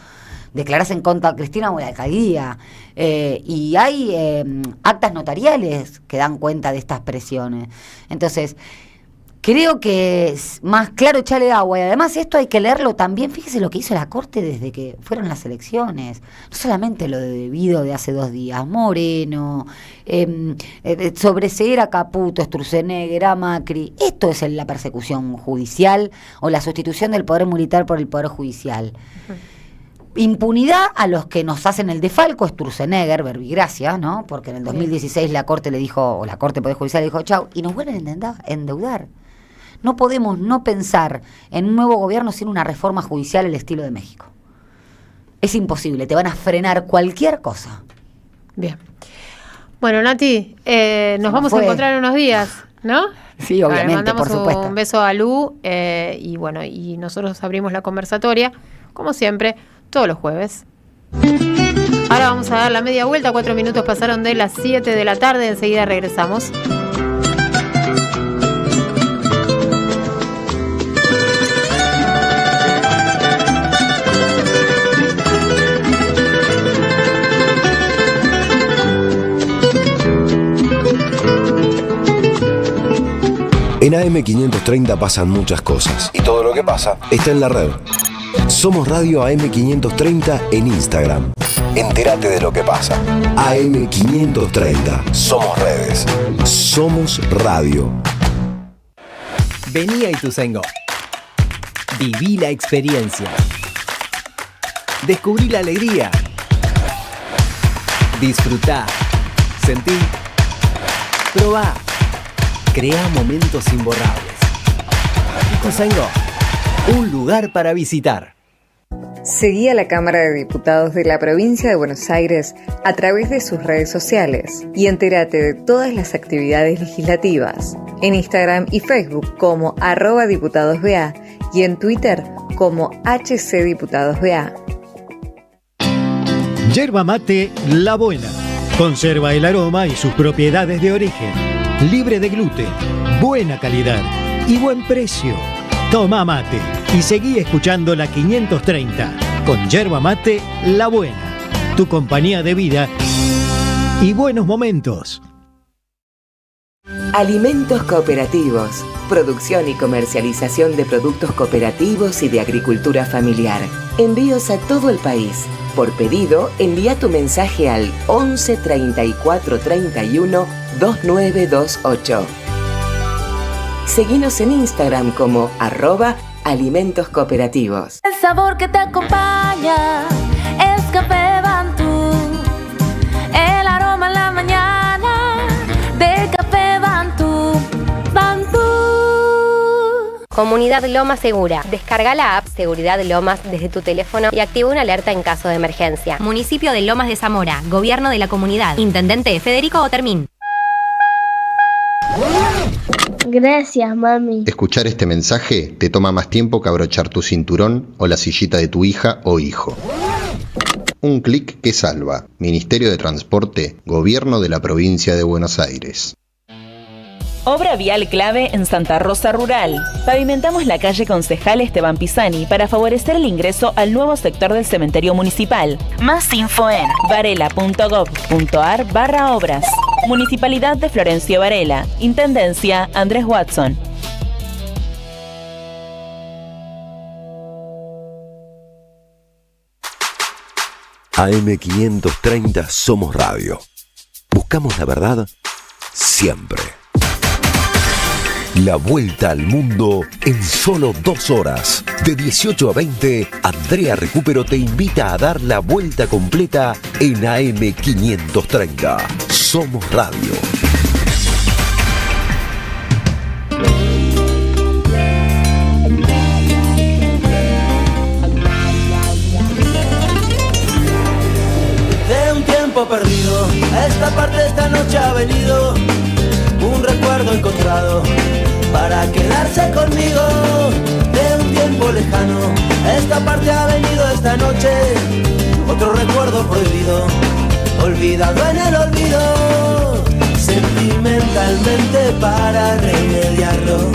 declararse en contra de Cristina o de la alcaldía. Y hay actas notariales que dan cuenta de estas presiones. Entonces, creo que es más claro echarle agua. Y además esto hay que leerlo también. Fíjese lo que hizo la Corte desde que fueron las elecciones. No solamente lo de Vido de hace 2 días. Moreno, sobreseer a Caputo, Sturzenegger, a Macri. Esto es la persecución judicial o la sustitución del poder militar por el poder judicial. Impunidad a los que nos hacen el defalco, Sturzenegger, verbigracia, ¿no? Porque en el 2016 la Corte le dijo, o la Corte Poder Judicial le dijo chau, y nos vuelven a endeudar. No podemos no pensar en un nuevo gobierno sin una reforma judicial al estilo de México. Es imposible, te van a frenar cualquier cosa. Bien. Bueno, Nati, nos vamos a encontrar en unos días, ¿no? Sí, obviamente, por supuesto. Un beso a Lu, y bueno, y nosotros abrimos la conversatoria, como siempre, todos los jueves. Ahora vamos a dar la media vuelta, 4 minutos pasaron de las 7 de la tarde, enseguida regresamos. En AM530 pasan muchas cosas y todo lo que pasa está en la red. Somos Radio AM530 en Instagram. Entérate de lo que pasa. AM530. Somos redes. Somos radio. Vení a Ituzaingó. Viví la experiencia. Descubrí la alegría. Disfrutá. Sentí. Probá. Crea momentos imborrables. Ituzaingó, un lugar para visitar. Seguí a la Cámara de Diputados de la Provincia de Buenos Aires a través de sus redes sociales y entérate de todas las actividades legislativas en Instagram y Facebook como @diputadosBA y en Twitter como HCDiputadosBA. Yerba mate La Buena. Conserva el aroma y sus propiedades de origen. Libre de gluten, buena calidad y buen precio. Toma mate y seguí escuchando la 530 con Yerba Mate La Buena. Tu compañía de vida y buenos momentos. Alimentos cooperativos. Producción y comercialización de productos cooperativos y de agricultura familiar. Envíos a todo el país. Por pedido, envía tu mensaje al 11 34 31 2928. Seguinos en Instagram como @alimentoscooperativos. El sabor que te acompaña es Café Bantú. El aroma en la mañana de Café Bantú. Bantú. Comunidad Lomas Segura. Descarga la app Seguridad Lomas desde tu teléfono y activa una alerta en caso de emergencia. Municipio de Lomas de Zamora. Gobierno de la comunidad. Intendente Federico Otermín. Gracias, mami. Escuchar este mensaje te toma más tiempo que abrochar tu cinturón o la sillita de tu hija o hijo. Un clic que salva. Ministerio de Transporte, Gobierno de la Provincia de Buenos Aires. Obra vial clave en Santa Rosa Rural. Pavimentamos la calle Concejal Esteban Pisani para favorecer el ingreso al nuevo sector del cementerio municipal. Más info en varela.gov.ar/obras. Municipalidad de Florencio Varela. Intendencia Andrés Watson. AM530 Somos Radio. Buscamos la verdad siempre. La vuelta al mundo en solo 2 horas. De 18 a 20, Andrea Recupero te invita a dar la vuelta completa en AM530. Somos Radio. De un tiempo perdido, a esta parte esta noche ha venido un recuerdo encontrado para quedarse conmigo. De un tiempo lejano, a esta parte ha venido esta noche otro recuerdo prohibido, olvidado en el olvido. Sentimentalmente para remediarlo,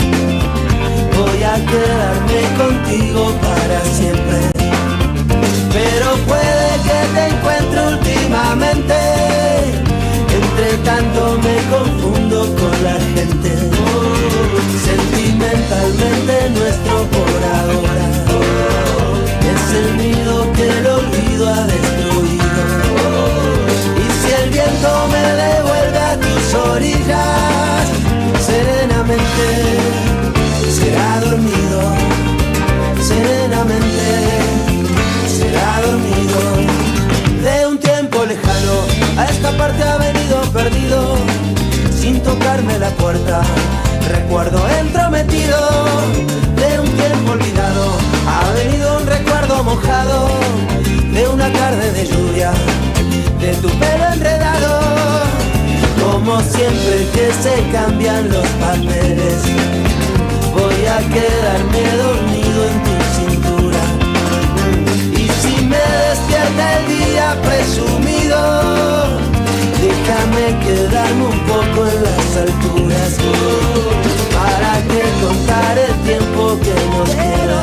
voy a quedarme contigo para siempre. Pero puede que te encuentre últimamente, entre tanto me confundo con la gente. Sentimentalmente nuestro por ahora es el nido que el olvido ha destruido. Y si el viento me devuelve a tus orillas, serenamente será dormido, serenamente será dormido. De un tiempo lejano, a esta parte ha venido perdido, sin tocarme la puerta, recuerdo entrometido. De un tiempo olvidado, ha venido un recuerdo mojado, de una tarde de lluvia, de tu pelo enredado. Como siempre que se cambian los papeles, voy a quedarme dormido en tu cintura. Y si me despierta el día presumido, déjame quedarme un poco en las alturas. ¿Para qué contar el tiempo que nos queda?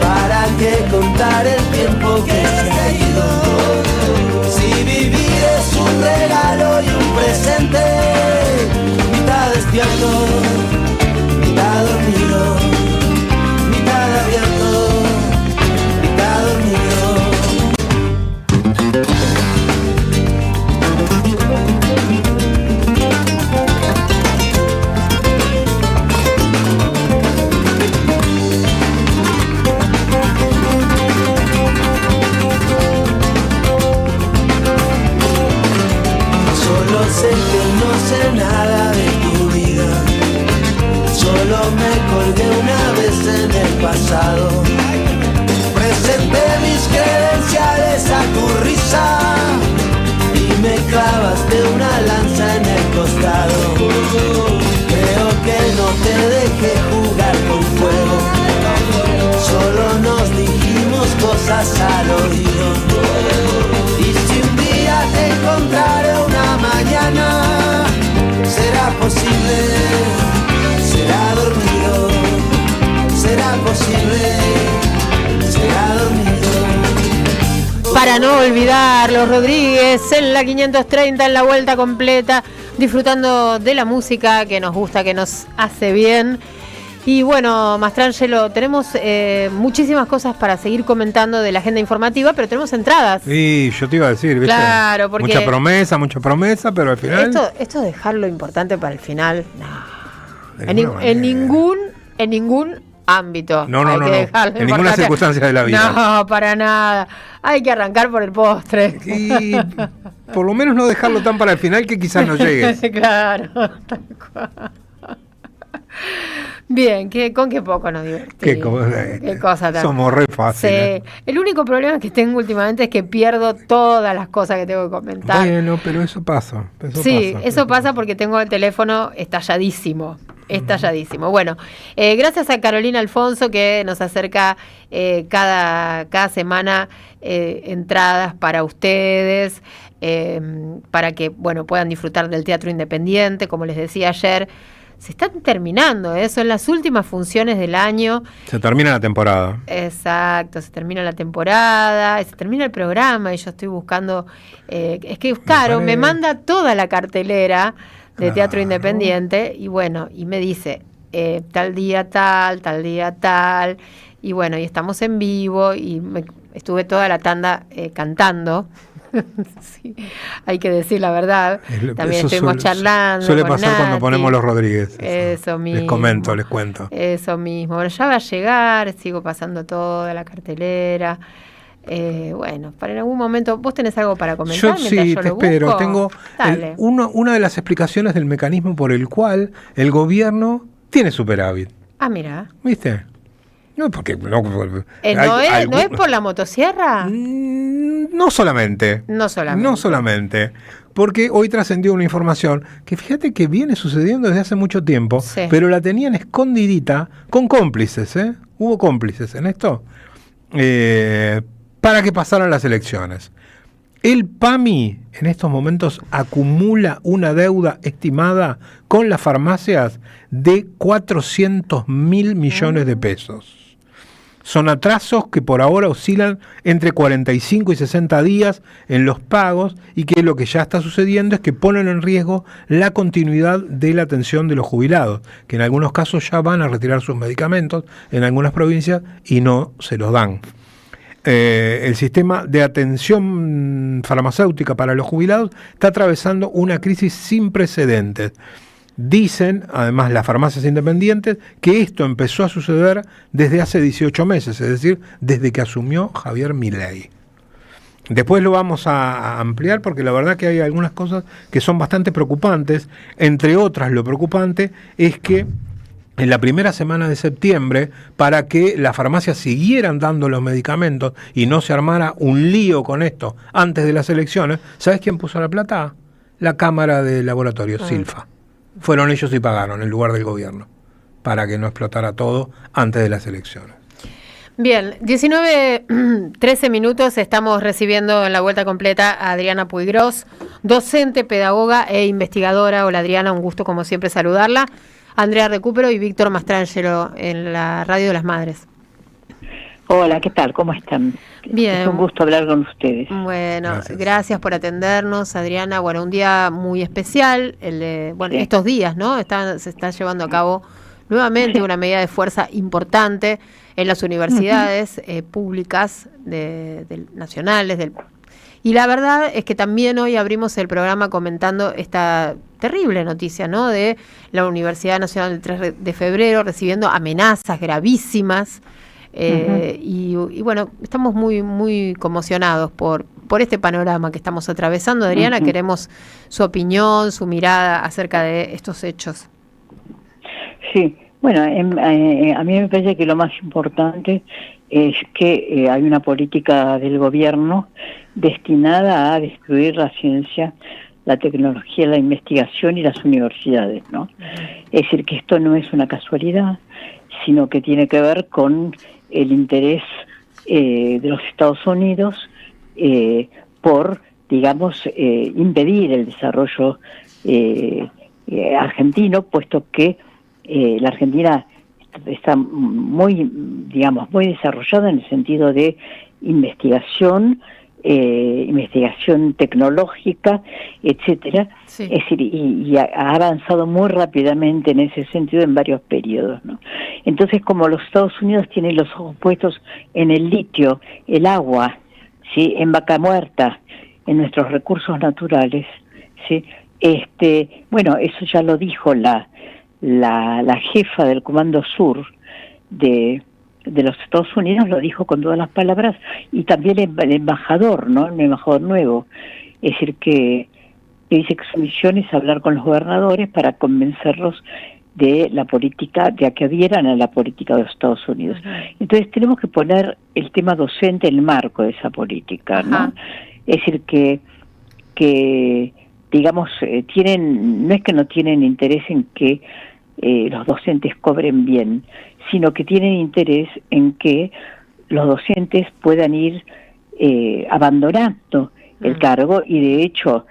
¿Para qué contar el tiempo que se ha ido? Si vivir es un regalo y un presente, mitad despierto, mitad dormido, mitad abierto, mitad dormido. cosas al oído. Y si un día te encontraré una mañana, será posible, será dormido, será posible, será dormido. Para no olvidar, los Rodríguez en la 530, en la vuelta completa, disfrutando de la música que nos gusta, que nos hace bien. Y bueno, Mastrangelo, tenemos muchísimas cosas para seguir comentando de la agenda informativa, pero tenemos entradas. Sí, yo te iba a decir, ¿viste? Claro, porque mucha promesa, pero al final... Esto dejar lo importante para el final, no. En ningún ámbito. No, que dejarlo en ninguna circunstancia de la vida. No, para nada. Hay que arrancar por el postre. Y por lo menos no dejarlo tan para el final que quizás no llegues. Claro, tal cual. Bien, con qué poco nos divertimos. Qué cosa tan... Somos re fáciles. Sí. El único problema que tengo últimamente es que pierdo todas las cosas que tengo que comentar. Bueno, pero eso pasa. Eso pasa porque tengo el teléfono estalladísimo. Bueno, gracias a Carolina Alfonso que nos acerca cada semana entradas para ustedes, para que puedan disfrutar del teatro independiente. Como les decía ayer, se están terminando, son las últimas funciones del año. Se termina la temporada. Exacto, se termina la temporada, se termina el programa y yo estoy buscando, es que Caro me manda toda la cartelera de teatro independiente y me dice tal día tal, y y estamos en vivo y estuve toda la tanda cantando. Sí, hay que decir la verdad. También estuvimos charlando. Suele con pasar Nati, cuando ponemos los Rodríguez. Eso mismo. Les cuento. Eso mismo. Bueno, ya va a llegar, sigo pasando toda la cartelera. Para en algún momento, ¿vos tenés algo para comentar? Yo sí, te espero. Tengo una de las explicaciones del mecanismo por el cual el gobierno tiene superávit. Ah, mira. ¿Viste? No, porque no es por la motosierra. No solamente. Porque hoy trascendió una información que fíjate que viene sucediendo desde hace mucho tiempo, pero la tenían escondidita con cómplices, Hubo cómplices en esto, para que pasaran las elecciones. El PAMI en estos momentos acumula una deuda estimada con las farmacias de 400.000 millones de pesos. Son atrasos que por ahora oscilan entre 45 y 60 días en los pagos y que lo que ya está sucediendo es que ponen en riesgo la continuidad de la atención de los jubilados, que en algunos casos ya van a retirar sus medicamentos en algunas provincias y no se los dan. El sistema de atención farmacéutica para los jubilados está atravesando una crisis sin precedentes. Dicen, además, las farmacias independientes, que esto empezó a suceder desde hace 18 meses, es decir, desde que asumió Javier Milei. Después lo vamos a ampliar porque la verdad que hay algunas cosas que son bastante preocupantes. Entre otras, lo preocupante es que en la primera semana de septiembre, para que las farmacias siguieran dando los medicamentos y no se armara un lío con esto antes de las elecciones, ¿sabes quién puso la plata? La Cámara de Laboratorios, Silfa. Fueron ellos y pagaron en lugar del gobierno, para que no explotara todo antes de las elecciones. Bien, 19:13 minutos, estamos recibiendo en la vuelta completa a Adriana Puigros, docente, pedagoga e investigadora. Hola Adriana, un gusto como siempre saludarla. Andrea Recupero y Víctor Mastrangelo en la Radio de las Madres. Hola, ¿qué tal? ¿Cómo están? Bien. Es un gusto hablar con ustedes. Bueno, gracias por atendernos, Adriana. Bueno, un día muy especial. Estos días, ¿no? Se está llevando a cabo nuevamente una medida de fuerza importante en las universidades públicas nacionales. Y la verdad es que también hoy abrimos el programa comentando esta terrible noticia, ¿no? De la Universidad Nacional del 3 de febrero recibiendo amenazas gravísimas. Y estamos muy muy conmocionados por este panorama que estamos atravesando. Adriana, queremos su opinión, su mirada acerca de estos hechos. Sí, bueno, a mí me parece que lo más importante es que hay una política del gobierno destinada a destruir la ciencia, la tecnología, la investigación y las universidades, ¿no? Es decir, que esto no es una casualidad, sino que tiene que ver con el interés de los Estados Unidos por, digamos, impedir el desarrollo argentino, puesto que la Argentina está muy, digamos, muy desarrollada en el sentido de investigación tecnológica, etcétera. Sí. Es decir, y ha avanzado muy rápidamente en ese sentido en varios periodos, ¿no? Entonces, como los Estados Unidos tienen los ojos puestos en el litio, el agua, ¿sí?, en Vaca Muerta, en nuestros recursos naturales, ¿sí? Bueno, eso ya lo dijo la jefa del Comando Sur de los Estados Unidos, lo dijo con todas las palabras, y también el embajador, ¿no? El embajador nuevo. Es decir, que dice que su misión es hablar con los gobernadores para convencerlos de la política, de a que adhieran a la política de los Estados Unidos. Entonces tenemos que poner el tema docente en el marco de esa política, ¿no? Es decir, que digamos, no es que no tienen interés en que los docentes cobren bien, sino que tienen interés en que los docentes puedan ir abandonando el cargo, y de hecho,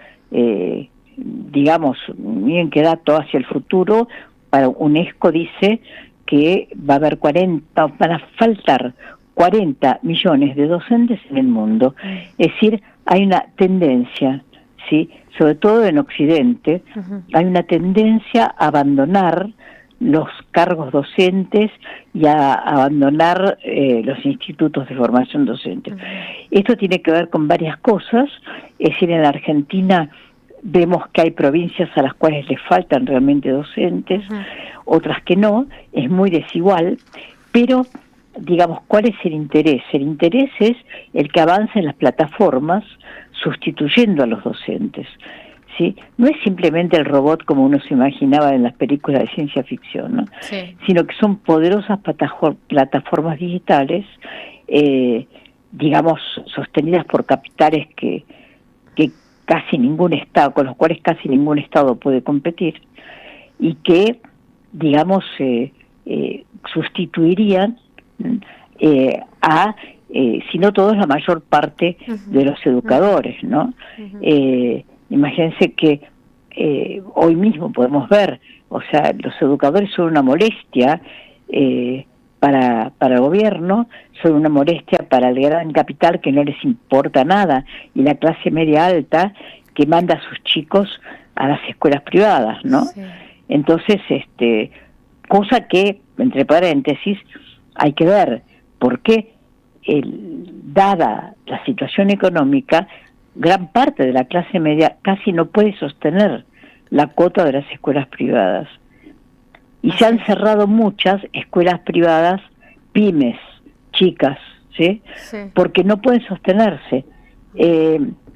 digamos, bien que dato hacia el futuro, para UNESCO dice que van a faltar 40 millones de docentes en el mundo. Es decir, hay una tendencia, ¿sí?, sobre todo en Occidente, hay una tendencia a abandonar los cargos docentes y a abandonar los institutos de formación docente. Esto tiene que ver con varias cosas. Es decir, en la Argentina vemos que hay provincias a las cuales les faltan realmente docentes, otras que no, es muy desigual, pero digamos, ¿cuál es el interés? El interés es el que avance en las plataformas sustituyendo a los docentes, ¿sí? No es simplemente el robot como uno se imaginaba en las películas de ciencia ficción, ¿no? Sí. Sino que son poderosas plataformas digitales, digamos, sostenidas por capitales que casi ningún Estado, con los cuales casi ningún Estado puede competir, y que, digamos, sustituirían si no todos, la mayor parte de los educadores, ¿no? Imagínense que hoy mismo podemos ver, o sea, los educadores son una molestia para el gobierno, son una molestia para el gran capital que no les importa nada, y la clase media alta que manda a sus chicos a las escuelas privadas, ¿no? Sí. Entonces, cosa que, entre paréntesis, hay que ver por qué, dada la situación económica, gran parte de la clase media casi no puede sostener la cuota de las escuelas privadas. Y se han cerrado muchas escuelas privadas, pymes, chicas, ¿sí? Sí. Porque no pueden sostenerse.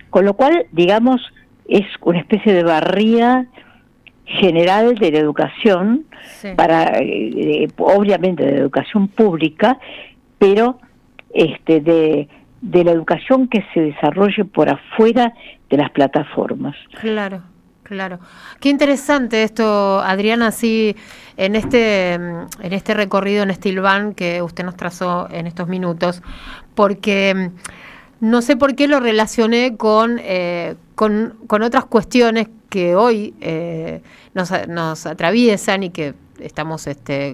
Con lo cual, digamos, es una especie de barrida general de la educación, sí, para obviamente de la educación pública, pero de la educación que se desarrolle por afuera de las plataformas. Claro, claro. Qué interesante esto, Adriana, así en este recorrido, en este hilván que usted nos trazó en estos minutos, porque no sé por qué lo relacioné con otras cuestiones que hoy nos atraviesan y que estamos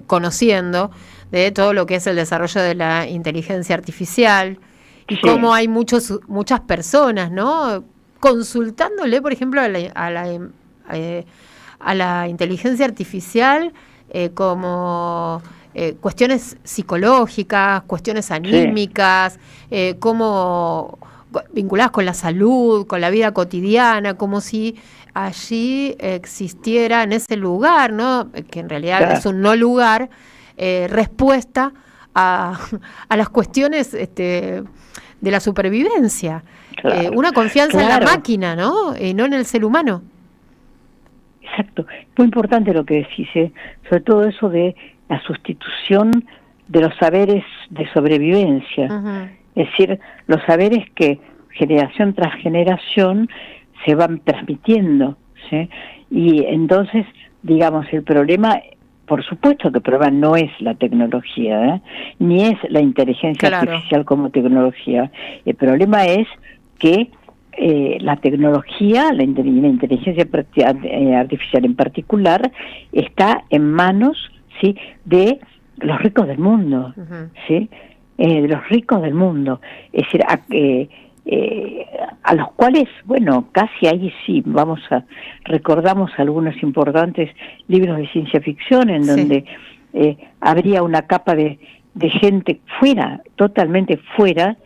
conociendo, de todo lo que es el desarrollo de la inteligencia artificial, y sí, cómo hay muchas personas, ¿no?, consultándole, por ejemplo, a la inteligencia artificial como cuestiones psicológicas, cuestiones anímicas, sí, como vinculadas con la salud, con la vida cotidiana, como si allí existiera en ese lugar, ¿no?, que en realidad, claro, es un no lugar, respuesta a las cuestiones de la supervivencia. Claro. Una confianza, claro, en la máquina, ¿no?, no en el ser humano. Exacto. Muy importante lo que decís, sobre todo eso de la sustitución de los saberes de sobrevivencia. Es decir, los saberes que generación tras generación se van transmitiendo, ¿sí? Y entonces, digamos, el problema por supuesto que el problema no es la tecnología, ni es la inteligencia artificial como tecnología. El problema es que la tecnología, la inteligencia artificial en particular, está en manos, ¿sí?, de los ricos del mundo, ¿sí?, de los ricos del mundo. Es decir, a los cuales, bueno, casi ahí sí, recordamos algunos importantes libros de ciencia ficción en donde habría una capa de gente fuera, totalmente fuera,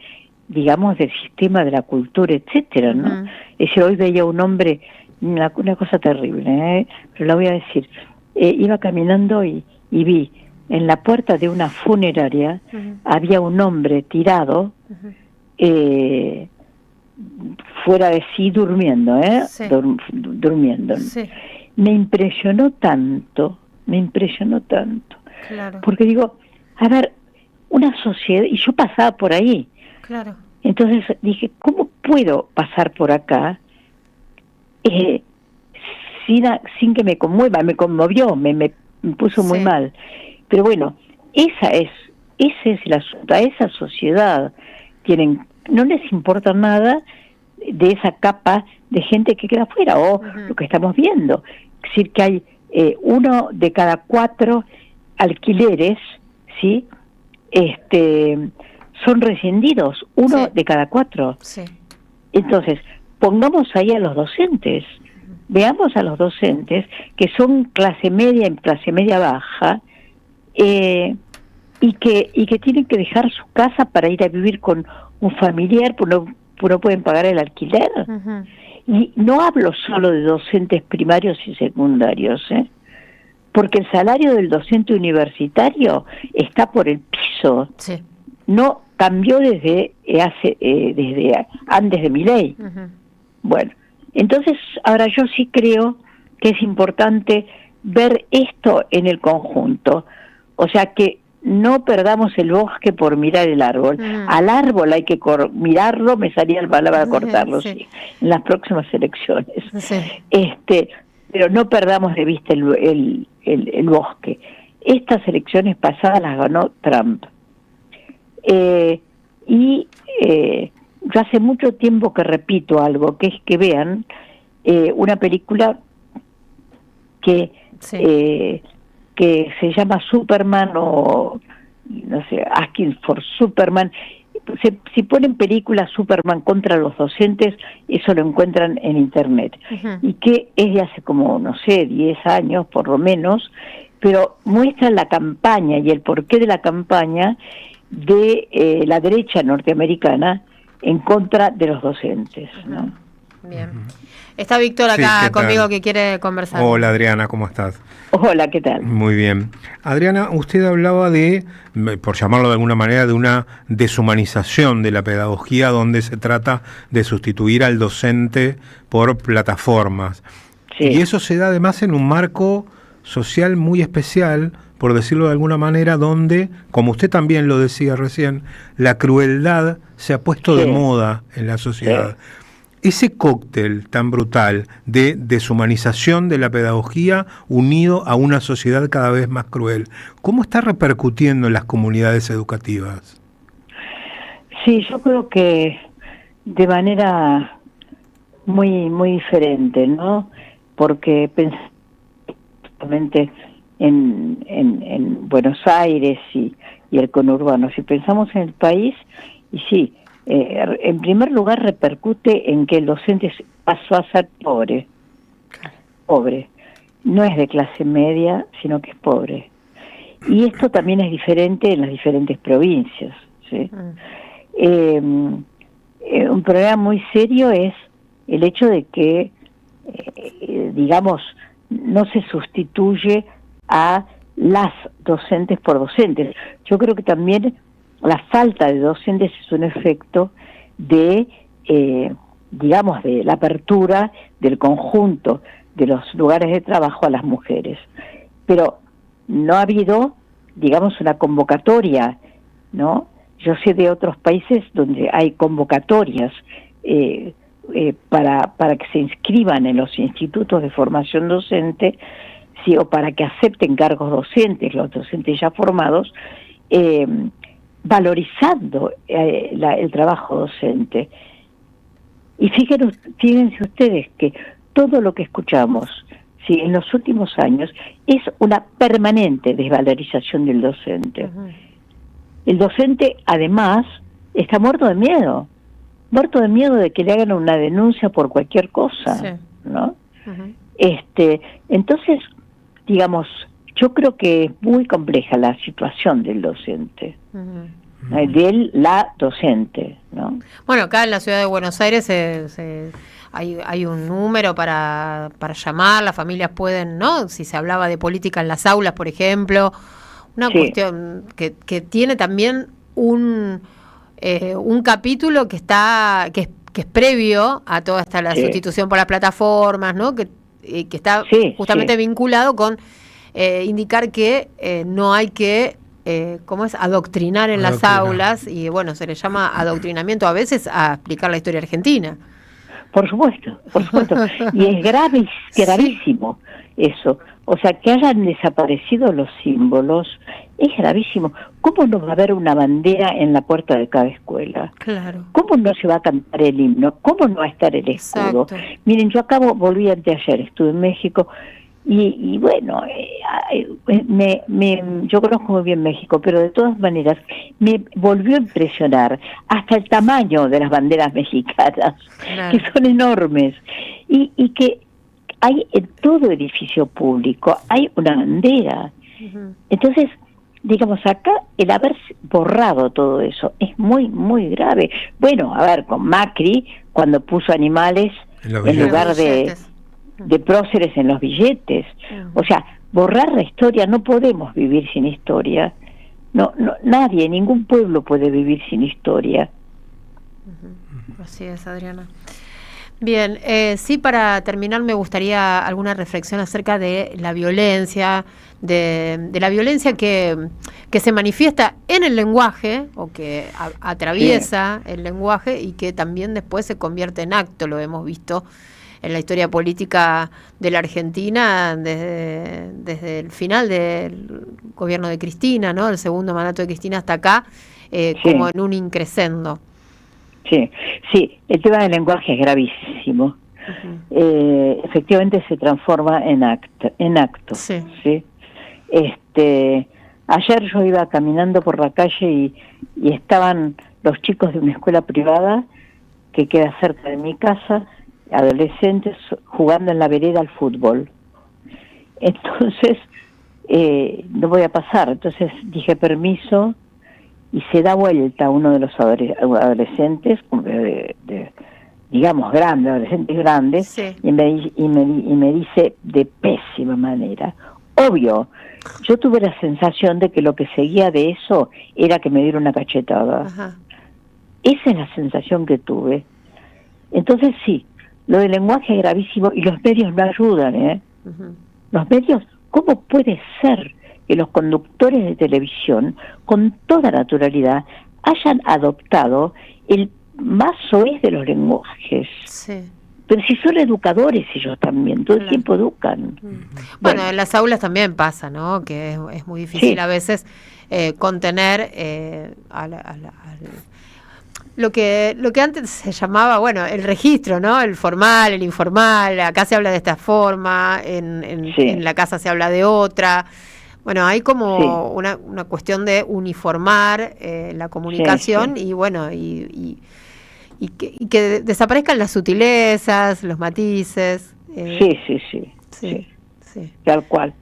digamos, del sistema de la cultura, etcétera, ¿no? Es decir, hoy veía un hombre, una cosa terrible, pero la voy a decir, iba caminando y vi en la puerta de una funeraria había un hombre tirado, fuera de sí, durmiendo, durmiendo. Me impresionó tanto, Claro. porque digo, a ver, una sociedad, y yo pasaba por ahí, Claro. entonces dije, ¿cómo puedo pasar por acá sin que me conmueva? Me conmovió, me puso muy mal. Pero bueno, ese es el asunto. A esa sociedad no les importa nada de esa capa de gente que queda afuera, o lo que estamos viendo. Es decir, que hay 1 de cada 4 alquileres, ¿sí?, son rescindidos, 1 de cada 4. Entonces, pongamos ahí a los docentes, veamos a los docentes que son clase media y clase media baja, y que tienen que dejar su casa para ir a vivir con un familiar, pues no pueden pagar el alquiler. Y no hablo solo de docentes primarios y secundarios, porque el salario del docente universitario está por el piso. No cambió desde antes de mi ley. Bueno, entonces ahora yo sí creo que es importante ver esto en el conjunto. O sea, que no perdamos el bosque por mirar el árbol. Al árbol hay que mirarlo, me salía la palabra cortarlo, en las próximas elecciones. Pero no perdamos de vista el bosque. Estas elecciones pasadas las ganó Trump. Yo hace mucho tiempo que repito algo, que es que vean una película que se llama Superman, o no sé, Asking for Superman. Si ponen película Superman contra los docentes, eso lo encuentran en internet. Y que es de hace como, no sé, 10 años por lo menos, pero muestra la campaña y el porqué de la campaña de la derecha norteamericana en contra de los docentes, ¿no? Bien. Está Víctor acá conmigo que quiere conversar. Hola Adriana, ¿cómo estás? Hola, ¿qué tal? Muy bien. Adriana, usted hablaba de, por llamarlo de alguna manera, de una deshumanización de la pedagogía donde se trata de sustituir al docente por plataformas. Y eso se da además en un marco social muy especial, por decirlo de alguna manera, donde, como usted también lo decía recién, la crueldad se ha puesto de moda en la sociedad. Ese cóctel tan brutal de deshumanización de la pedagogía unido a una sociedad cada vez más cruel, ¿cómo está repercutiendo en las comunidades educativas? Sí, yo creo que de manera muy diferente, ¿no? Porque pensamos en Buenos Aires y el conurbano. Si pensamos en el país, y sí, en primer lugar repercute en que el docente pasó a ser pobre. No es de clase media, sino que es pobre. Y esto también es diferente en las diferentes provincias, ¿sí? Un problema muy serio es el hecho de que, digamos, no se sustituye a las docentes por docentes. Yo creo que también la falta de docentes es un efecto de, digamos, de la apertura del conjunto de los lugares de trabajo a las mujeres. Pero no ha habido, digamos, una convocatoria, ¿no? Yo sé de otros países donde hay convocatorias para que se inscriban en los institutos de formación docente, sí, o para que acepten cargos docentes, los docentes ya formados, valorizando el trabajo docente. Y fíjense ustedes que todo lo que escuchamos, sí, en los últimos años es una permanente desvalorización del docente. El docente, además, está muerto de miedo de que le hagan una denuncia por cualquier cosa, ¿no? Entonces, digamos, yo creo que es muy compleja la situación del docente, de la docente, ¿no? Bueno, acá en la ciudad de Buenos Aires hay un número para llamar, las familias pueden, ¿no? Si se hablaba de política en las aulas, por ejemplo, una cuestión que tiene también un capítulo que es previo a toda esta sustitución por las plataformas, ¿no? Que está justamente vinculado con indicar que no hay que adoctrinar en las aulas, y bueno, se le llama adoctrinamiento a veces a explicar la historia argentina. Por supuesto, y es gravísimo eso. O sea, que hayan desaparecido los símbolos es gravísimo. ¿Cómo no va a haber una bandera en la puerta de cada escuela? Claro. ¿Cómo no se va a cantar el himno? ¿Cómo no va a estar el escudo? Exacto. Miren, yo volví anteayer, estuve en México, y bueno, yo conozco muy bien México, pero de todas maneras me volvió a impresionar hasta el tamaño de las banderas mexicanas, que son enormes, y que hay en todo edificio público, hay una bandera. Entonces, digamos, acá el haber borrado todo eso es muy, muy grave. Bueno, a ver, con Macri, cuando puso animales en lugar de próceres en los billetes. O sea, borrar la historia, no podemos vivir sin historia. No, nadie, ningún pueblo puede vivir sin historia. Así es, Adriana. Bien, sí, para terminar me gustaría alguna reflexión acerca de la violencia, de la violencia que se manifiesta en el lenguaje o que atraviesa el lenguaje y que también después se convierte en acto. Lo hemos visto en la historia política de la Argentina desde el final del gobierno de Cristina, ¿no? El segundo mandato de Cristina hasta acá, como en un increscendo. Sí, el tema del lenguaje es gravísimo. Efectivamente se transforma en acto. ¿Sí? Ayer yo iba caminando por la calle y estaban los chicos de una escuela privada que queda cerca de mi casa, adolescentes, jugando en la vereda al fútbol. Entonces, no voy a pasar. Entonces dije permiso, y se da vuelta uno de los adolescentes, digamos adolescentes grandes, y me dice de pésima manera, obvio, yo tuve la sensación de que lo que seguía de eso era que me diera una cachetada. Esa es la sensación que tuve. Entonces sí, lo del lenguaje es gravísimo y los medios no ayudan, Los medios, ¿cómo puede ser que los conductores de televisión, con toda naturalidad, hayan adoptado el más soez de los lenguajes? Pero si son educadores ellos también, todo el tiempo educan. Bueno, en las aulas también pasa, ¿no? Que es muy difícil a veces contener lo que antes se llamaba, bueno, el registro, ¿no? El formal, el informal. Acá se habla de esta forma, en la casa se habla de otra. Bueno, hay como una cuestión de uniformar la comunicación y bueno, y que desaparezcan las sutilezas, los matices. Sí. Tal cual.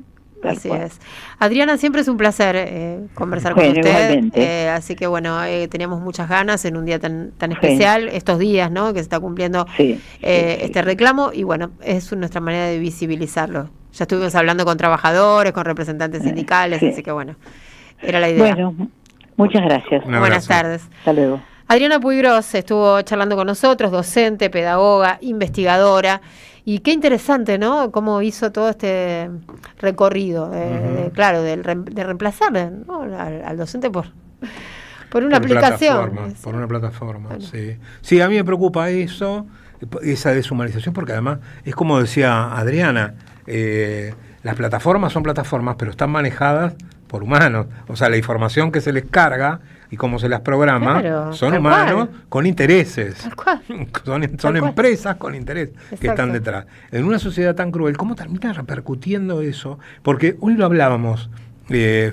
Así es. Adriana, siempre es un placer conversar con usted. Así que bueno, teníamos muchas ganas en un día tan especial, estos días, ¿no? Que se está cumpliendo este reclamo y bueno, es nuestra manera de visibilizarlo. Ya estuvimos hablando con trabajadores, con representantes sindicales, así que bueno, era la idea. Bueno, muchas gracias. Buenas tardes. Hasta luego. Adriana Puigros estuvo charlando con nosotros, docente, pedagoga, investigadora. Y qué interesante, ¿no? Cómo hizo todo este recorrido, claro, de reemplazar, ¿no? al docente por una aplicación. Por una plataforma, Sí, a mí me preocupa eso, esa deshumanización, porque además es como decía Adriana, las plataformas son plataformas, pero están manejadas por humanos. O sea, la información que se les carga y cómo se las programa, claro, son humanos con intereses. Tal cual. Son empresas con interés que Exacto. están detrás. En una sociedad tan cruel, ¿cómo termina repercutiendo eso? Porque hoy lo hablábamos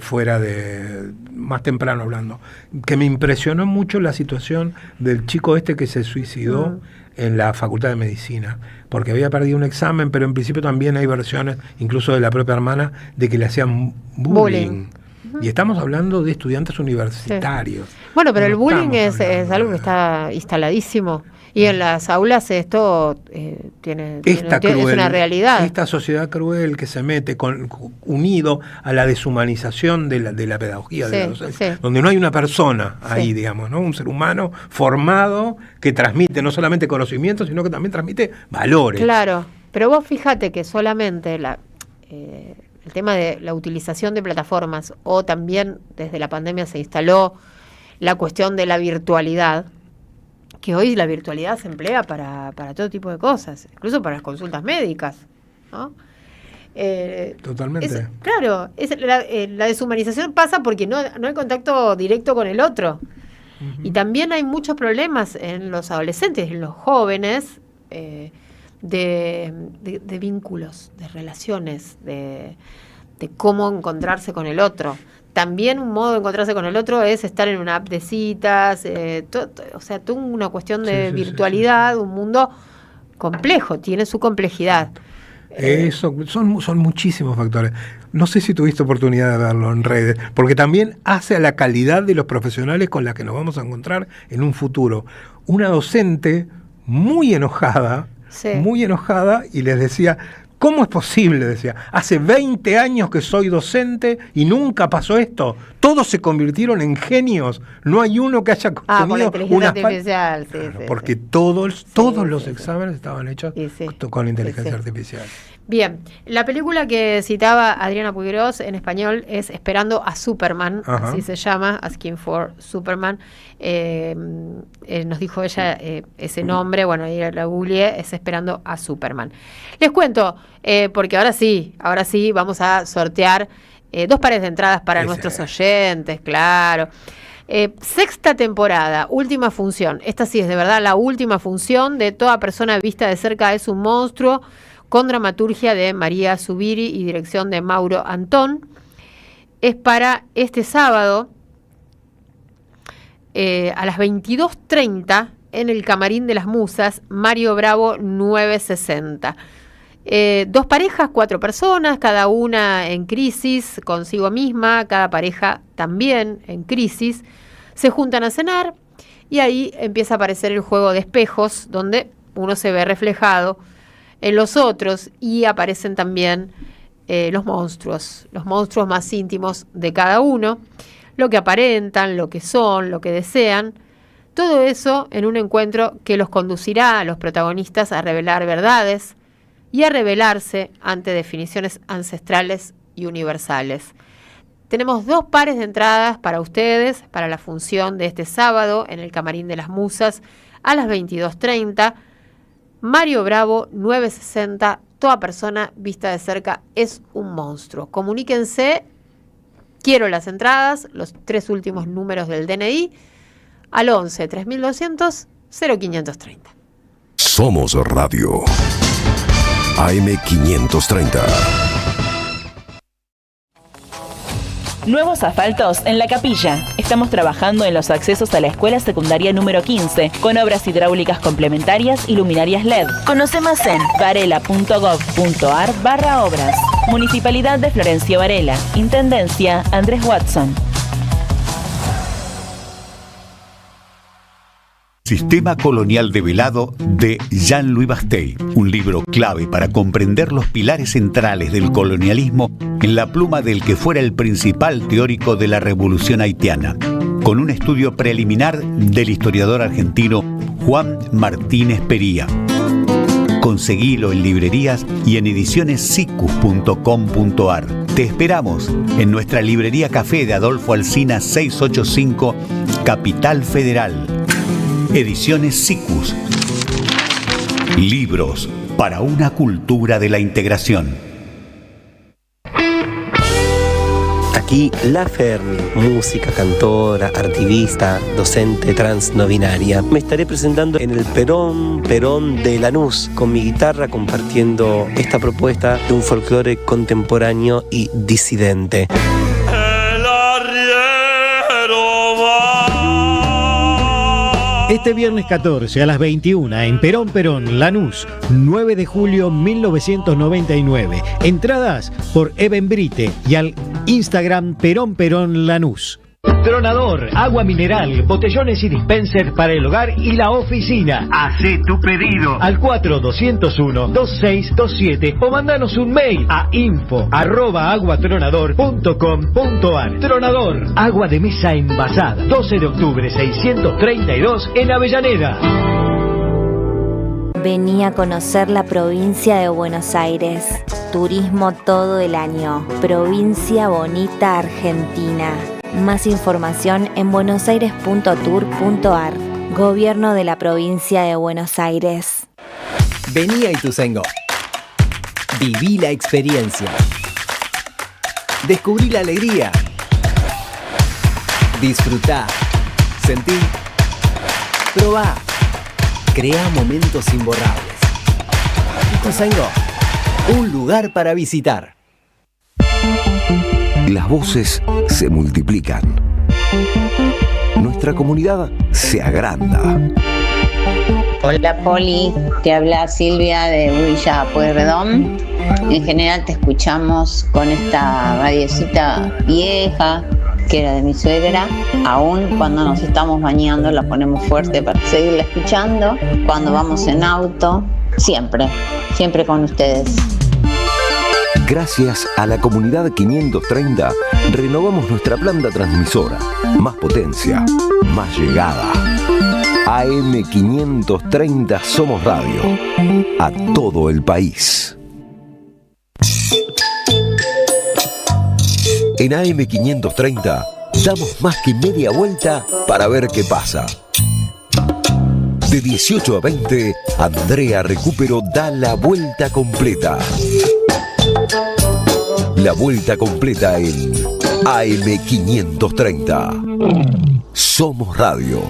fuera de, más temprano hablando, que me impresionó mucho la situación del chico este que se suicidó en la Facultad de Medicina, porque había perdido un examen, pero en principio también hay versiones, incluso de la propia hermana, de que le hacían bullying. Y estamos hablando de estudiantes universitarios. Sí. Bueno, pero el bullying estamos es algo que está instaladísimo. Y en las aulas esto es una realidad. Esta sociedad cruel que se mete unido a la deshumanización de la pedagogía, de la docencia, donde no hay una persona ahí, digamos, ¿no? Un ser humano formado que transmite no solamente conocimientos, sino que también transmite valores. Claro, pero vos fíjate que solamente el tema de la utilización de plataformas, o también desde la pandemia se instaló la cuestión de la virtualidad, que hoy la virtualidad se emplea para todo tipo de cosas, incluso para las consultas médicas, ¿no? Totalmente. Claro, la deshumanización pasa porque no hay contacto directo con el otro. Y también hay muchos problemas en los adolescentes, en los jóvenes, de vínculos, de relaciones, de cómo encontrarse con el otro. También un modo de encontrarse con el otro es estar en una app de citas, o sea, toda una cuestión de virtualidad, un mundo complejo, tiene su complejidad. Eso, son muchísimos factores. No sé si tuviste oportunidad de verlo en redes, porque también hace a la calidad de los profesionales con la que nos vamos a encontrar en un futuro. Una docente muy enojada, y les decía... ¿Cómo es posible? Decía, hace 20 años que soy docente y nunca pasó esto. Todos se convirtieron en genios. No hay uno que haya tenido con la inteligencia artificial. Porque todos los exámenes estaban hechos con inteligencia artificial. Bien, la película que citaba Adriana Puigros en español es Esperando a Superman, así se llama, Asking for Superman. Nos dijo ella ese nombre, bueno, ahí la googleé, es Esperando a Superman. Les cuento, porque ahora sí vamos a sortear 2 pares de entradas para nuestros oyentes, claro. Sexta temporada, última función. Esta sí es de verdad la última función de Toda persona vista de cerca es un monstruo, con dramaturgia de María Zubiri y dirección de Mauro Antón. Es para este sábado a las 22:30 en el Camarín de las Musas, Mario Bravo 960. 2 parejas, 4 personas, cada una en crisis consigo misma, cada pareja también en crisis, se juntan a cenar y ahí empieza a aparecer el juego de espejos, donde uno se ve reflejado en los otros y aparecen también los monstruos más íntimos de cada uno, lo que aparentan, lo que son, lo que desean, todo eso en un encuentro que los conducirá a los protagonistas a revelar verdades y a revelarse ante definiciones ancestrales y universales. Tenemos 2 pares de entradas para ustedes, para la función de este sábado en el Camarín de las Musas a las 22:30. Mario Bravo 960, Toda persona vista de cerca es un monstruo. Comuníquense, quiero las entradas, los 3 últimos números del DNI, al 11 3200 0530. Somos Radio AM530. Nuevos asfaltos en La Capilla. Estamos trabajando en los accesos a la escuela secundaria número 15, con obras hidráulicas complementarias y luminarias LED. Conoce más en varela.gov.ar/obras. Municipalidad de Florencio Varela. Intendencia Andrés Watson. Sistema colonial develado de Jean-Louis Bastey, un libro clave para comprender los pilares centrales del colonialismo en la pluma del que fuera el principal teórico de la Revolución Haitiana, con un estudio preliminar del historiador argentino Juan Martínez Pería. Conseguilo en librerías y en edicionessicus.com.ar. Te esperamos en nuestra librería Café de Adolfo Alsina 685, Capital Federal. Ediciones Sicus. Libros para una cultura de la integración. aquí La Ferni, música, cantora, activista, docente trans no binaria. Me estaré presentando en el Perón de Lanús con mi guitarra compartiendo esta propuesta de un folclore contemporáneo y disidente. Este viernes 14 a las 21 en Perón, Lanús, 9 de julio 1999. Entradas por Eventbrite y al Instagram Perón Lanús. Tronador, agua mineral, botellones y dispensers para el hogar y la oficina. Hacé tu pedido al 4201-2627 o mandanos un mail a info@aguatronador.com.ar. Tronador, agua de mesa envasada, 12 de octubre 632 en Avellaneda. Vení a conocer la provincia de Buenos Aires. Turismo todo el año. Provincia Bonita, Argentina. Más información en buenosaires.tour.ar. Gobierno de la provincia de Buenos Aires. Vení a Ituzaingó. Viví la experiencia. Descubrí la alegría. Disfrutá. Sentí. Probá. Crea momentos imborrables. Ituzaingó, un lugar para visitar. Las voces se multiplican. Nuestra comunidad se agranda. Hola Poli, te habla Silvia de Villa Pueyrredón. En general te escuchamos con esta radiecita vieja que era de mi suegra. Aún cuando nos estamos bañando la ponemos fuerte para seguirla escuchando. Cuando vamos en auto, siempre con ustedes. Gracias a la comunidad 530, renovamos nuestra planta transmisora. Más potencia, más llegada. AM 530 Somos Radio. A todo el país. En AM 530 damos más que media vuelta para ver qué pasa. De 18 a 20, Andrea Recupero da la vuelta completa. La vuelta completa en AM 530. Somos Radio.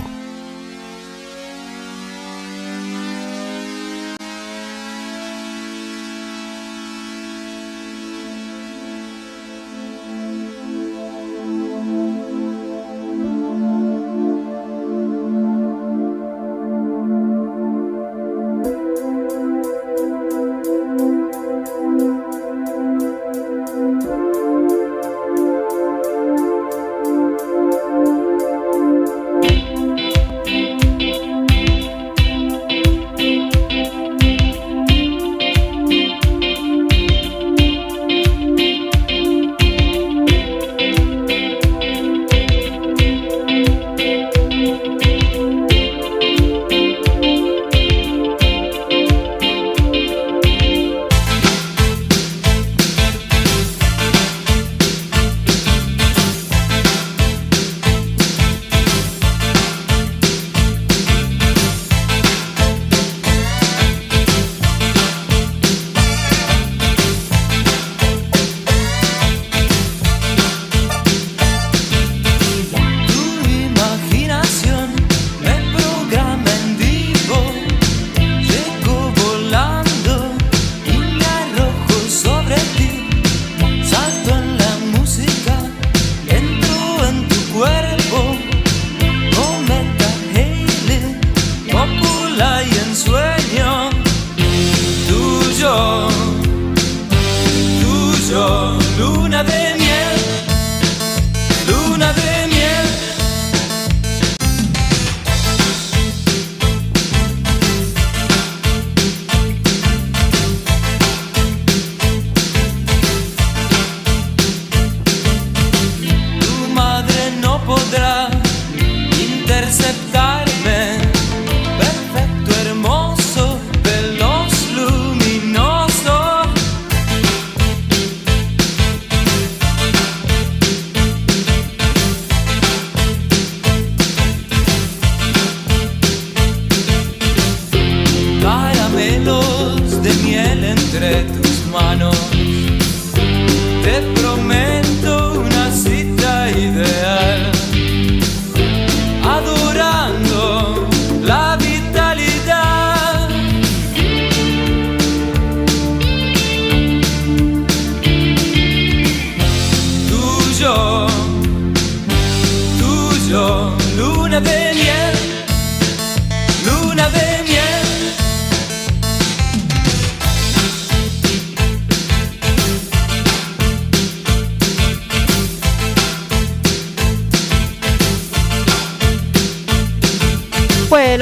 entre tus manos. Te prometo una cita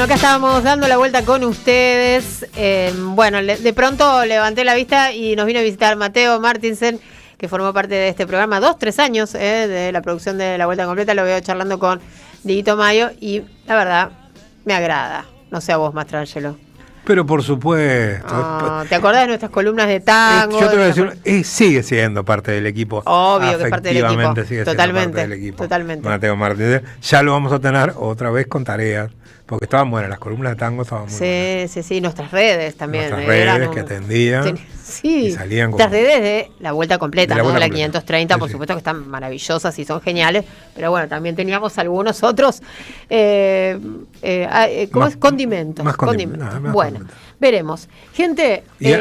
acá estábamos dando la vuelta con ustedes. Bueno, de pronto levanté la vista y nos vino a visitar Mateo Martinsen, que formó parte de este programa 2-3 años de la producción de La Vuelta Completa. Lo veo charlando con Dieguito Mayo y la verdad me agrada. No sé a vos, Mastrangelo. Pero por supuesto. ¿Te acordás de nuestras columnas de tango? Yo te voy a decir, sigue siendo parte del equipo. Obvio que es parte del equipo. Sigue Totalmente, siendo parte del equipo. Totalmente. Mateo Martínez. Ya lo vamos a tener otra vez con tareas. Porque estaban buenas, las columnas de tango estaban muy buenas. Sí, nuestras redes también. Nuestras redes que atendían. Sí, y salían como... las redes de La Vuelta Completa, de ¿no? La completa. 530, por supuesto que están maravillosas y son geniales, pero bueno, también teníamos algunos otros, ¿cómo es? Condimentos. Más condimentos. Más bueno, condimentos. veremos. Gente, ¿qué?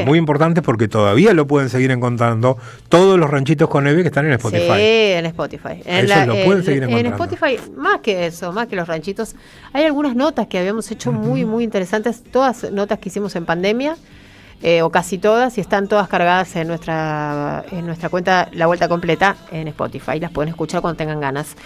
Muy importante porque todavía lo pueden seguir encontrando todos los ranchitos con Eve que están en Spotify. Sí, en Spotify. Lo pueden seguir encontrando. En Spotify, más que eso, más que los ranchitos, hay algunas notas que habíamos hecho muy, muy interesantes, todas notas que hicimos en pandemia, o casi todas, y están todas cargadas en nuestra cuenta La Vuelta Completa en Spotify. Las pueden escuchar cuando tengan ganas.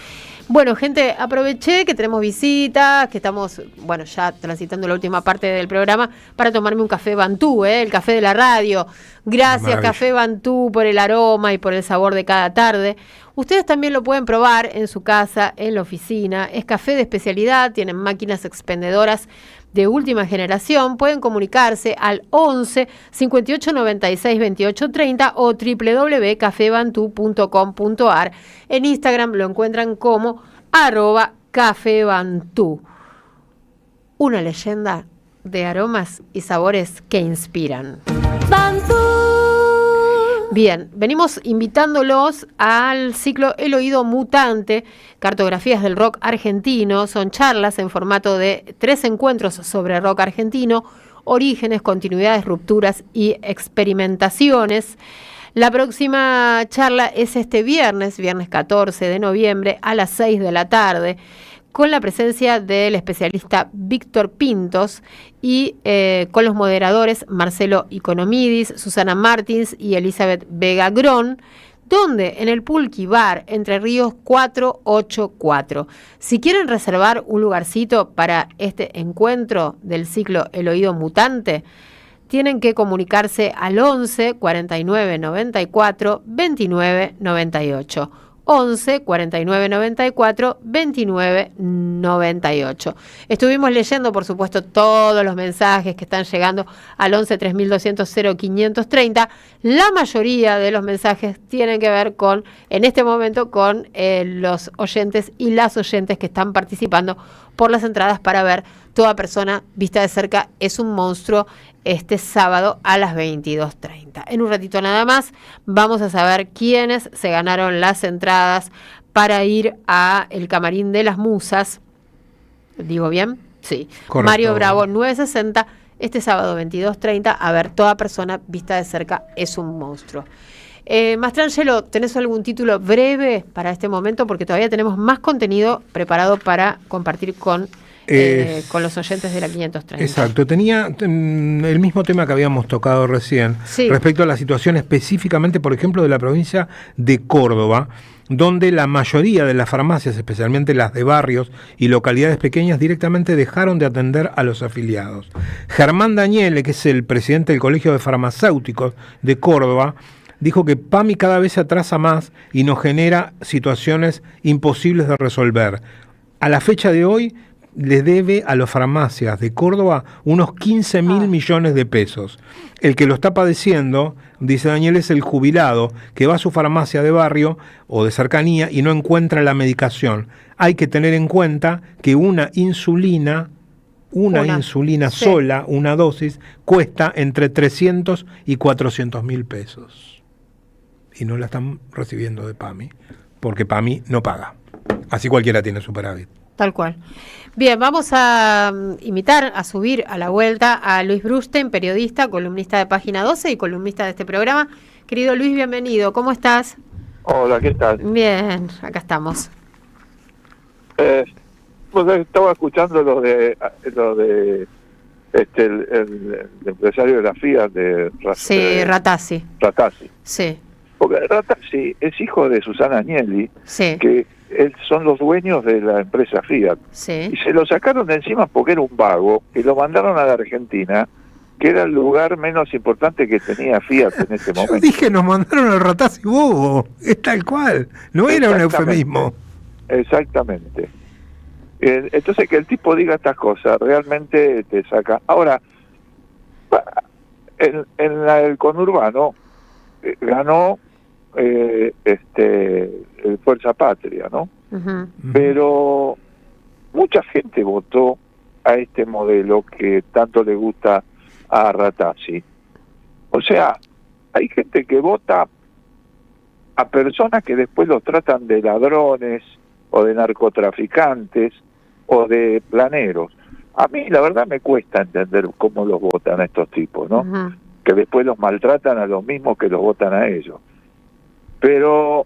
Bueno, gente, aproveché que tenemos visitas, que estamos, bueno, ya transitando la última parte del programa para tomarme un café Bantú, el café de la radio. Gracias, Café Bantú, por el aroma y por el sabor de cada tarde. Ustedes también lo pueden probar en su casa, en la oficina. Es café de especialidad, tienen máquinas expendedoras de última generación. Pueden comunicarse al 11 58 96 28 30 o www.cafebantú.com.ar. En Instagram lo encuentran como @cafebantú. Una leyenda de aromas y sabores que inspiran. Bien, venimos invitándolos al ciclo El Oído Mutante, cartografías del rock argentino. Son charlas en formato de 3 encuentros sobre rock argentino, orígenes, continuidades, rupturas y experimentaciones. La próxima charla es este viernes 14 de noviembre a las 6 de la tarde, con la presencia del especialista Víctor Pintos y con los moderadores Marcelo Economidis, Susana Martins y Elizabeth Vega Grón, donde en el Pulqui Bar Entre Ríos 484. Si quieren reservar un lugarcito para este encuentro del ciclo El Oído Mutante, tienen que comunicarse al 11 49 94 29 98. 11 49 94 29 98. Estuvimos leyendo, por supuesto, todos los mensajes que están llegando al 11 3200 0530. La mayoría de los mensajes tienen que ver con, en este momento, con los oyentes y las oyentes que están participando por las entradas para ver Toda Persona Vista de Cerca es un Monstruo este sábado a las 22:30. En un ratito nada más vamos a saber quiénes se ganaron las entradas para ir a el Camarín de las Musas. ¿Digo bien? Sí. Correcto. Mario Bravo 960, este sábado 22:30, a ver Toda Persona Vista de Cerca es un Monstruo. Mastrangelo, ¿tenés algún título breve para este momento? Porque todavía tenemos más contenido preparado para compartir con los oyentes de la 530. Exacto, tenía el mismo tema que habíamos tocado recién, respecto a la situación específicamente, por ejemplo, de la provincia de Córdoba, donde la mayoría de las farmacias, especialmente las de barrios y localidades pequeñas, directamente dejaron de atender a los afiliados. Germán Daniele, que es el presidente del Colegio de Farmacéuticos de Córdoba, dijo que PAMI cada vez se atrasa más y nos genera situaciones imposibles de resolver. A la fecha de hoy, le debe a las farmacias de Córdoba unos 15.000 millones de pesos. El que lo está padeciendo, dice Daniel, es el jubilado que va a su farmacia de barrio o de cercanía y no encuentra la medicación. Hay que tener en cuenta que una insulina sola, una dosis, cuesta entre 300 y 400.000 pesos. Y no la están recibiendo de PAMI, porque PAMI no paga. Así cualquiera tiene superávit. Tal cual. Bien, vamos a invitar a subir a la vuelta a Luis Brusten, periodista, columnista de Página 12 y columnista de este programa. Querido Luis, bienvenido. ¿Cómo estás? Hola, ¿qué tal? Bien, acá estamos. Pues estaba escuchando lo de el empresario de la Fiat de Ratazzi. Ratazzi. Sí. Porque Ratazzi es hijo de Susana Agnelli, que son los dueños de la empresa Fiat. Sí. Y se lo sacaron de encima porque era un vago, y lo mandaron a la Argentina, que era el lugar menos importante que tenía Fiat en ese Yo momento. dije, nos mandaron al Ratazzi Bobo, es tal cual, no era un eufemismo. Exactamente. Entonces que el tipo diga estas cosas realmente te saca. Ahora, en el conurbano ganó Fuerza Patria, ¿no? Ujú. Pero mucha gente votó a este modelo que tanto le gusta a Ratazzi. O sea, hay gente que vota a personas que después los tratan de ladrones o de narcotraficantes o de planeros. A mí la verdad me cuesta entender cómo los votan a estos tipos, ¿no? Ujú. Que después los maltratan a los mismos que los votan a ellos. Pero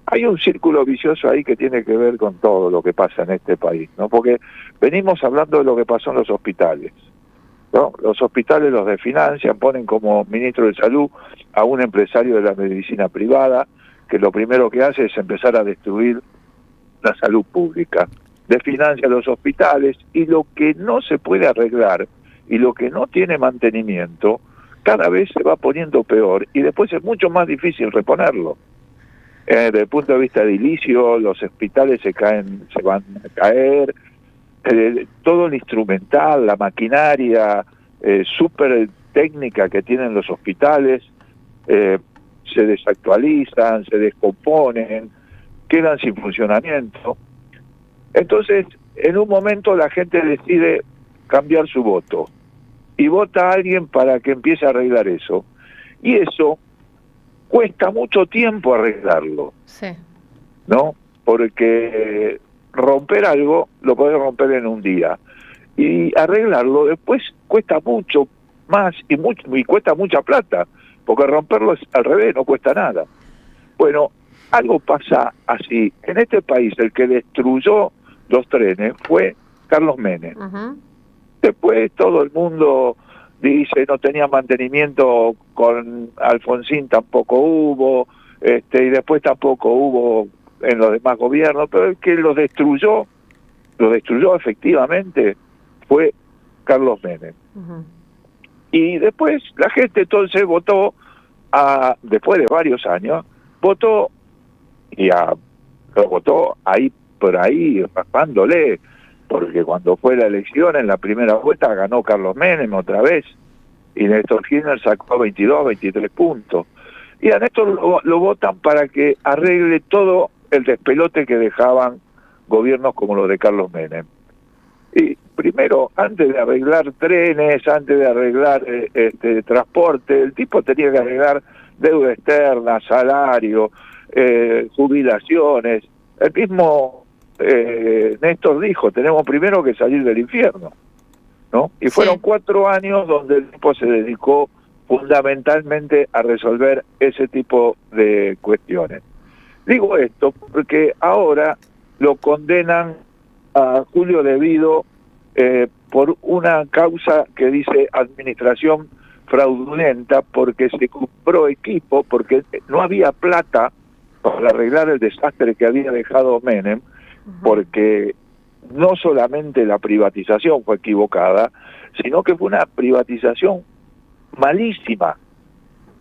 hay un círculo vicioso ahí que tiene que ver con todo lo que pasa en este país, ¿no? Porque venimos hablando de lo que pasó en los hospitales, ¿no? Los hospitales los desfinancian, ponen como ministro de Salud a un empresario de la medicina privada, que lo primero que hace es empezar a destruir la salud pública. Desfinancia los hospitales, y lo que no se puede arreglar y lo que no tiene mantenimiento cada vez se va poniendo peor, y después es mucho más difícil reponerlo. Desde el punto de vista edilicio, los hospitales se van a caer, todo el instrumental, la maquinaria súper técnica que tienen los hospitales se desactualizan, se descomponen, quedan sin funcionamiento. Entonces, en un momento la gente decide cambiar su voto y vota a alguien para que empiece a arreglar eso. Y eso cuesta mucho tiempo arreglarlo, Sí. ¿no? Porque romper algo lo podés romper en un día, y arreglarlo después cuesta mucho más y cuesta mucha plata, porque romperlo es al revés, no cuesta nada. Bueno, algo pasa así. En este país el que destruyó los trenes fue Carlos Menem. Ujú. Después todo el mundo dice no tenía mantenimiento, con Alfonsín tampoco hubo, y después tampoco hubo en los demás gobiernos, pero el que lo destruyó efectivamente fue Carlos Menem. Ujú. Y después la gente entonces votó, después de varios años, votó lo votó ahí por ahí, raspándole, porque cuando fue la elección en la primera vuelta ganó Carlos Menem otra vez, y Néstor Kirchner sacó 22, 23 puntos. Y a Néstor lo votan para que arregle todo el despelote que dejaban gobiernos como los de Carlos Menem. Y primero, antes de arreglar trenes, antes de arreglar transporte, el tipo tenía que arreglar deuda externa, salario, jubilaciones. El mismo Néstor dijo, tenemos primero que salir del infierno, ¿no? Y fueron 4 años donde el tipo se dedicó fundamentalmente a resolver ese tipo de cuestiones. Digo esto porque ahora lo condenan a Julio De Vido por una causa que dice administración fraudulenta, porque se compró equipo, porque no había plata para arreglar el desastre que había dejado Menem, porque no solamente la privatización fue equivocada, sino que fue una privatización malísima,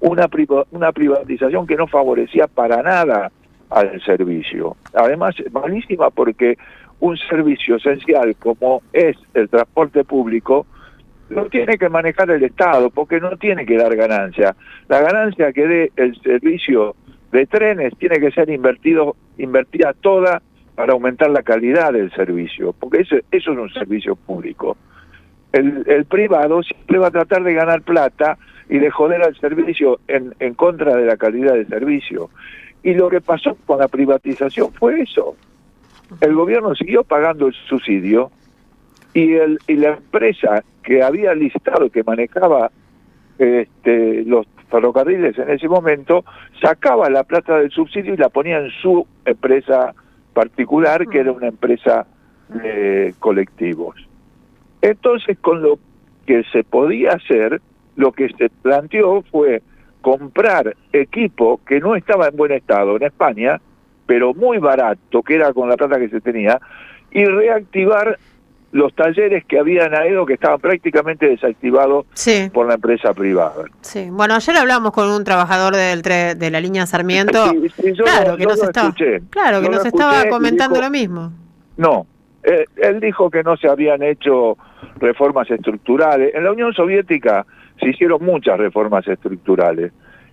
una privatización que no favorecía para nada al servicio. Además, malísima porque un servicio esencial como es el transporte público lo tiene que manejar el Estado, porque no tiene que dar ganancia. La ganancia que dé el servicio de trenes tiene que ser invertida toda para aumentar la calidad del servicio, porque eso es un servicio público. El privado siempre va a tratar de ganar plata y de joder al servicio en contra de la calidad del servicio. Y lo que pasó con la privatización fue eso. El gobierno siguió pagando el subsidio, y la empresa que había licitado, que manejaba los ferrocarriles en ese momento, sacaba la plata del subsidio y la ponía en su empresa particular, que era una empresa de colectivos. Entonces, con lo que se podía hacer, lo que se planteó fue comprar equipo que no estaba en buen estado en España pero muy barato, que era con la plata que se tenía, y reactivar los talleres que habían ido, que estaban prácticamente desactivados por la empresa privada. Sí, bueno, ayer hablamos con un trabajador de la línea Sarmiento, Claro, que nos estaba comentando lo mismo. No, él dijo que no se habían hecho reformas estructurales. En la Unión Soviética se hicieron muchas reformas estructurales,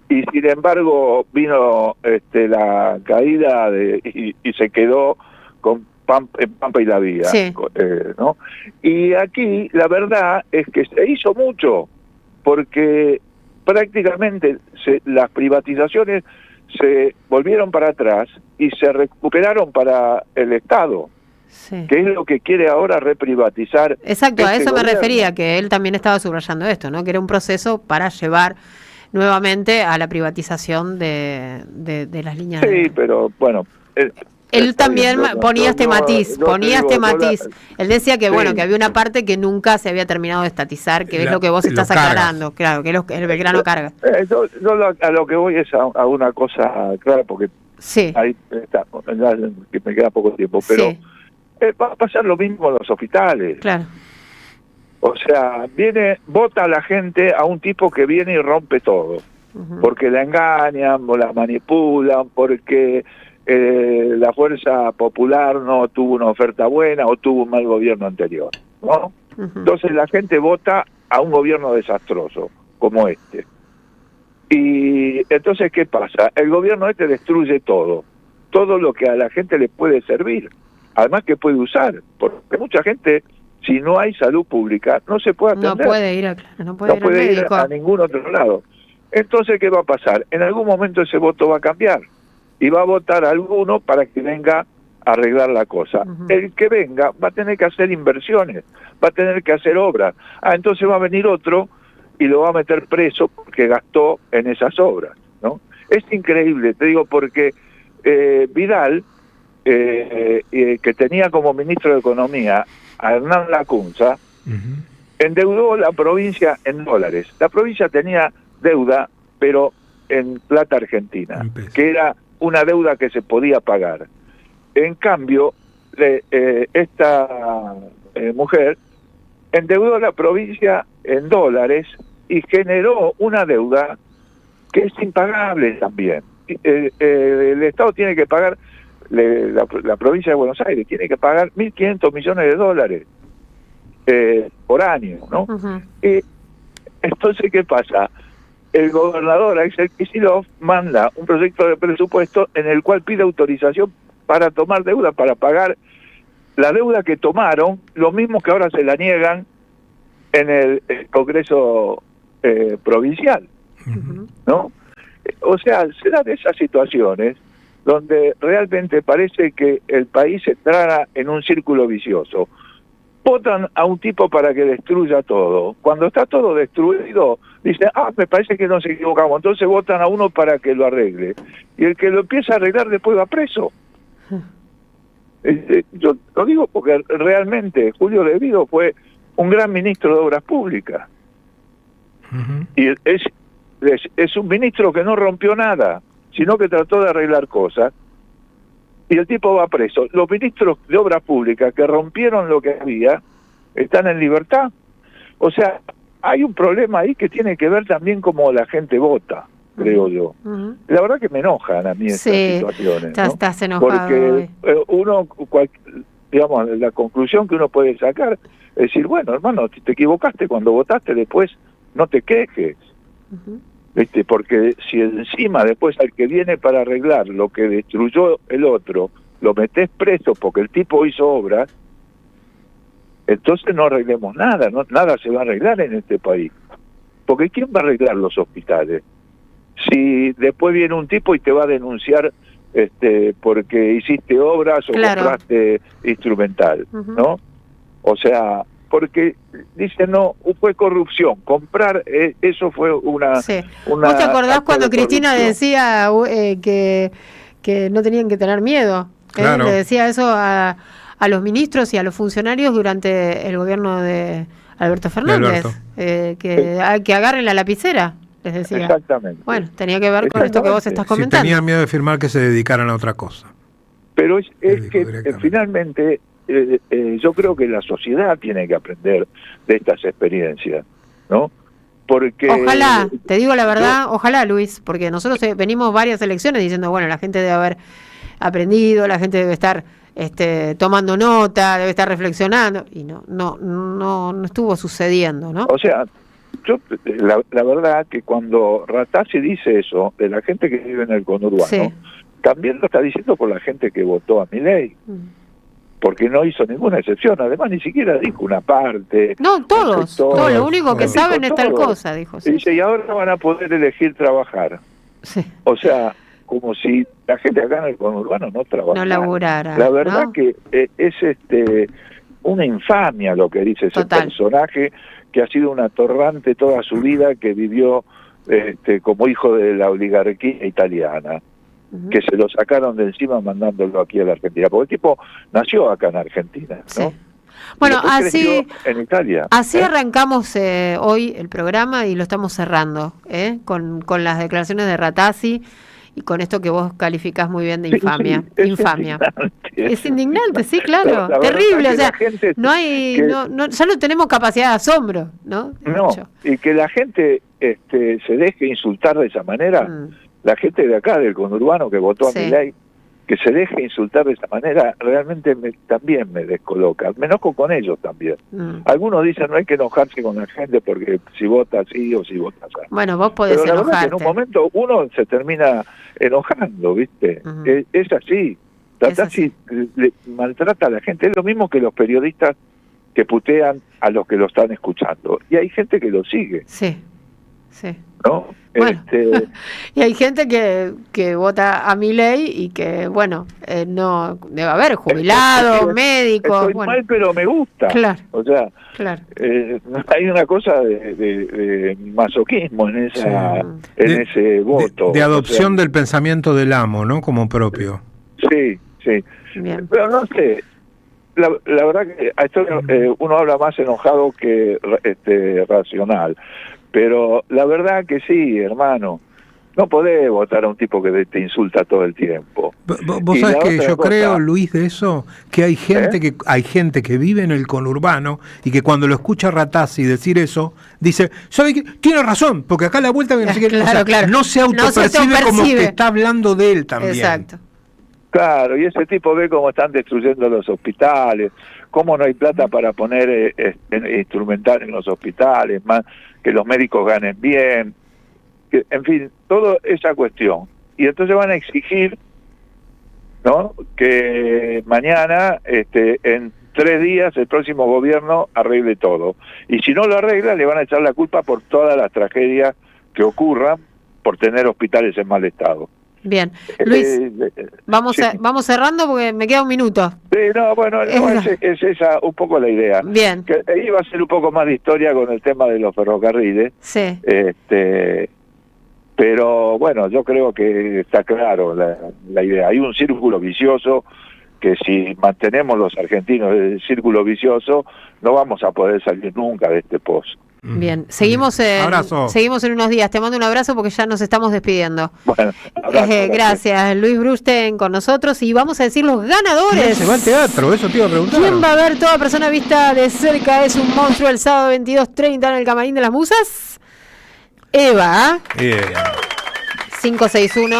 y sin embargo vino la caída y se quedó con Pampa y la Vida, ¿no? Y aquí la verdad es que se hizo mucho, porque prácticamente las privatizaciones se volvieron para atrás y se recuperaron para el Estado, que es lo que quiere ahora reprivatizar. Exacto, a eso me refería, que él también estaba subrayando esto, ¿no? Que era un proceso para llevar nuevamente a la privatización de las líneas. Sí, pero bueno... Él también ponía este matiz, Él decía que bueno, que había una parte que nunca se había terminado de estatizar, que es lo que vos estás aclarando, claro, que el Belgrano carga. Yo a lo que voy es a una cosa clara, porque ahí está, que me queda poco tiempo, pero va a pasar lo mismo en los hospitales. Claro. O sea, vota a la gente a un tipo que viene y rompe todo, porque la engañan, o la manipulan, porque... la fuerza popular no tuvo una oferta buena o tuvo un mal gobierno anterior, ¿no? Entonces la gente vota a un gobierno desastroso como este. Y entonces, ¿qué pasa? El gobierno destruye todo lo que a la gente le puede servir, además que puede usar, porque mucha gente, si no hay salud pública, no se puede atender. No puede ir a ningún otro lado. Entonces, ¿qué va a pasar? En algún momento ese voto va a cambiar, y va a votar a alguno para que venga a arreglar la cosa. El que venga va a tener que hacer inversiones, va a tener que hacer obras. Entonces va a venir otro y lo va a meter preso porque gastó en esas obras, ¿no? Es increíble, te digo, porque Vidal, que tenía como ministro de Economía a Hernán Lacunza, endeudó la provincia en dólares. La provincia tenía deuda, pero en plata argentina, que era una deuda que se podía pagar. En cambio, esta mujer endeudó la provincia en dólares y generó una deuda que es impagable también. El Estado tiene que pagar, la provincia de Buenos Aires tiene que pagar 1.500 millones de dólares por año, ¿no? Y entonces, ¿qué pasa? El gobernador Axel Kicillof manda un proyecto de presupuesto en el cual pide autorización para tomar deuda, para pagar la deuda que tomaron, lo mismo que ahora se la niegan en el Congreso provincial, ¿no? O sea, se dan esas situaciones donde realmente parece que el país entrara en un círculo vicioso. Votan a un tipo para que destruya todo. Cuando está todo destruido, dicen, me parece que nos equivocamos. Entonces votan a uno para que lo arregle. Y el que lo empieza a arreglar después va preso. Yo lo digo porque realmente Julio De Vido fue un gran ministro de Obras Públicas. Y es un ministro que no rompió nada, sino que trató de arreglar cosas. Y el tipo va preso. Los ministros de Obras Públicas que rompieron lo que había están en libertad. O sea, hay un problema ahí que tiene que ver también cómo la gente vota, creo yo. La verdad que me enojan a mí estas situaciones, ¿no? Estás enojado. Porque digamos, la conclusión que uno puede sacar es decir, bueno, hermano, si te equivocaste cuando votaste, después no te quejes. Porque si encima después al que viene para arreglar lo que destruyó el otro, lo metés preso porque el tipo hizo obras, entonces no arreglemos nada, nada se va a arreglar en este país. Porque ¿quién va a arreglar los hospitales? Si después viene un tipo y te va a denunciar porque hiciste obras o compraste instrumental, ¿no? O sea, porque dice no, fue corrupción, comprar eso fue una... ¿Vos te acordás cuando Cristina decía que no tenían que tener miedo? Claro. Le decía eso a los ministros y a los funcionarios durante el gobierno de Alberto Fernández, que agarren la lapicera, les decía. Exactamente. Bueno, tenía que ver con esto que vos estás comentando. Si tenían miedo de firmar, que se dedicaran a otra cosa. Pero es que finalmente yo creo que la sociedad tiene que aprender de estas experiencias, ¿no? Porque ojalá, te digo la verdad, ojalá, Luis, porque nosotros venimos varias elecciones diciendo, bueno, la gente debe haber aprendido, la gente debe estar tomando nota, debe estar reflexionando, y no estuvo sucediendo, ¿no? O sea, yo la verdad que cuando Ratazzi dice eso de la gente que vive en el conurbano, sí, también lo está diciendo por la gente que votó a Milei. Porque no hizo ninguna excepción, además ni siquiera dijo una parte. No, todos, lo único que saben es tal cosa, dijo. Sí. Dice, y ahora van a poder elegir trabajar. Sí. O sea, como si la gente acá en el conurbano no trabajara. No laburara. La verdad, ¿no? Que es una infamia lo que dice ese personaje, que ha sido un atorrante toda su vida, que vivió como hijo de la oligarquía italiana. Que se lo sacaron de encima mandándolo aquí a la Argentina, porque el tipo nació acá en Argentina, ¿no? Sí. Bueno, así en Italia. Así arrancamos hoy el programa y lo estamos cerrando, con las declaraciones de Ratazzi y con esto que vos calificás muy bien de infamia. Sí, infamia. Es indignante, sí, claro. Terrible, o sea, no hay, ya no tenemos capacidad de asombro, ¿no? No, y que la gente se deje insultar de esa manera. La gente de acá, del conurbano, que votó a Milei, que se deje insultar de esa manera, realmente también me descoloca. Me enojo con ellos también. Algunos dicen no hay que enojarse con la gente porque si vota así o si vota así. Bueno, vos podés enojarte. Pero la verdad que en un momento uno se termina enojando, ¿viste? Es así. Ratazzi le maltrata a la gente. Es lo mismo que los periodistas que putean a los que lo están escuchando. Y hay gente que lo sigue. Sí. ¿No? Bueno, y hay gente que vota a Milei y que, bueno, no debe haber jubilado, médico. Estoy mal, pero me gusta. Claro. O sea, claro. Hay una cosa de masoquismo en ese voto. De adopción del pensamiento del amo, ¿no? Como propio. Sí. Bien. Pero no sé. La verdad que uno habla más enojado que racional. Pero la verdad que sí, hermano, no podés votar a un tipo que te insulta todo el tiempo. Vos sabés que yo creo, Luis, de eso, que hay gente que vive en el conurbano y que cuando lo escucha Ratazzi decir eso, dice, ¿sabe qué? Tiene razón, porque acá a la vuelta no se autopercibe como que está hablando de él también. Exacto. Claro, y ese tipo ve cómo están destruyendo los hospitales, cómo no hay plata para poner instrumental en los hospitales, más que los médicos ganen bien, en fin, toda esa cuestión. Y entonces van a exigir, ¿no?, que mañana, en 3 días, el próximo gobierno arregle todo. Y si no lo arregla, le van a echar la culpa por todas las tragedias que ocurran por tener hospitales en mal estado. Bien, Luis, vamos cerrando porque me queda un minuto. Sí, no, bueno, es esa un poco la idea. Bien. Que iba a ser un poco más de historia con el tema de los ferrocarriles. Sí. Pero bueno, yo creo que está claro la idea. Hay un círculo vicioso que si mantenemos los argentinos del círculo vicioso, no vamos a poder salir nunca de este pozo. Bien, seguimos en unos días. Te mando un abrazo porque ya nos estamos despidiendo. Bueno, gracias, Luis Brusten con nosotros y vamos a decir los ganadores. Se va al teatro, eso te iba a preguntar. ¿Quién va a ver Toda persona vista de cerca es un monstruo el sábado 22:30 en el Camarín de las Musas? Eva. 561,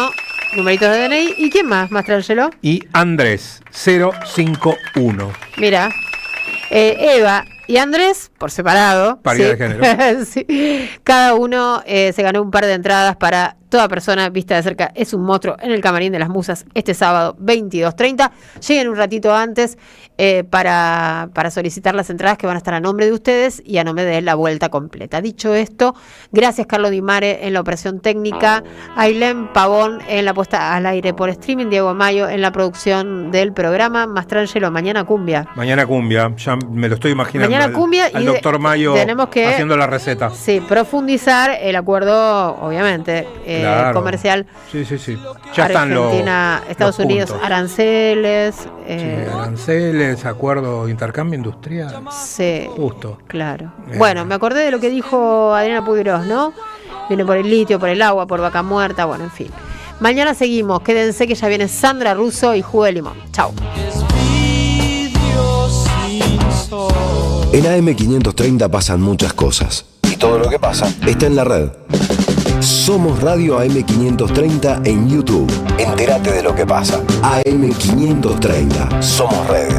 numeritos de DNI. ¿Y quién más, Mastrangelo? Y Andrés, 051. Mira, Eva y Andrés, por separado. Paridad de género. Sí. Cada uno se ganó un par de entradas para Toda persona vista de cerca es un monstruo en el Camarín de las Musas este sábado 22:30. Lleguen un ratito antes para solicitar las entradas que van a estar a nombre de ustedes y a nombre de La Vuelta Completa. Dicho esto, gracias Carlos Di Mare en la operación técnica, Ailén Pavón en la puesta al aire por streaming, Diego Mayo en la producción del programa, Mastrangelo, mañana cumbia. Mañana cumbia, ya me lo estoy imaginando. Mañana cumbia al doctor Mayo tenemos que haciendo la receta. Sí, profundizar el acuerdo, obviamente, claro. Comercial. Sí. Ya Argentina, están Estados Unidos, puntos. Aranceles. Aranceles, acuerdo de intercambio industrial. Sí. Justo. Claro. Bueno, me acordé de lo que dijo Adriana Puigros, ¿no? Viene por el litio, por el agua, por Vaca Muerta, bueno, en fin. Mañana seguimos. Quédense que ya viene Sandra Russo y Jugo de Limón. Chau. En AM530 pasan muchas cosas. Y todo lo que pasa está en la red. Somos Radio AM530 en YouTube. Entérate de lo que pasa. AM530. Somos redes.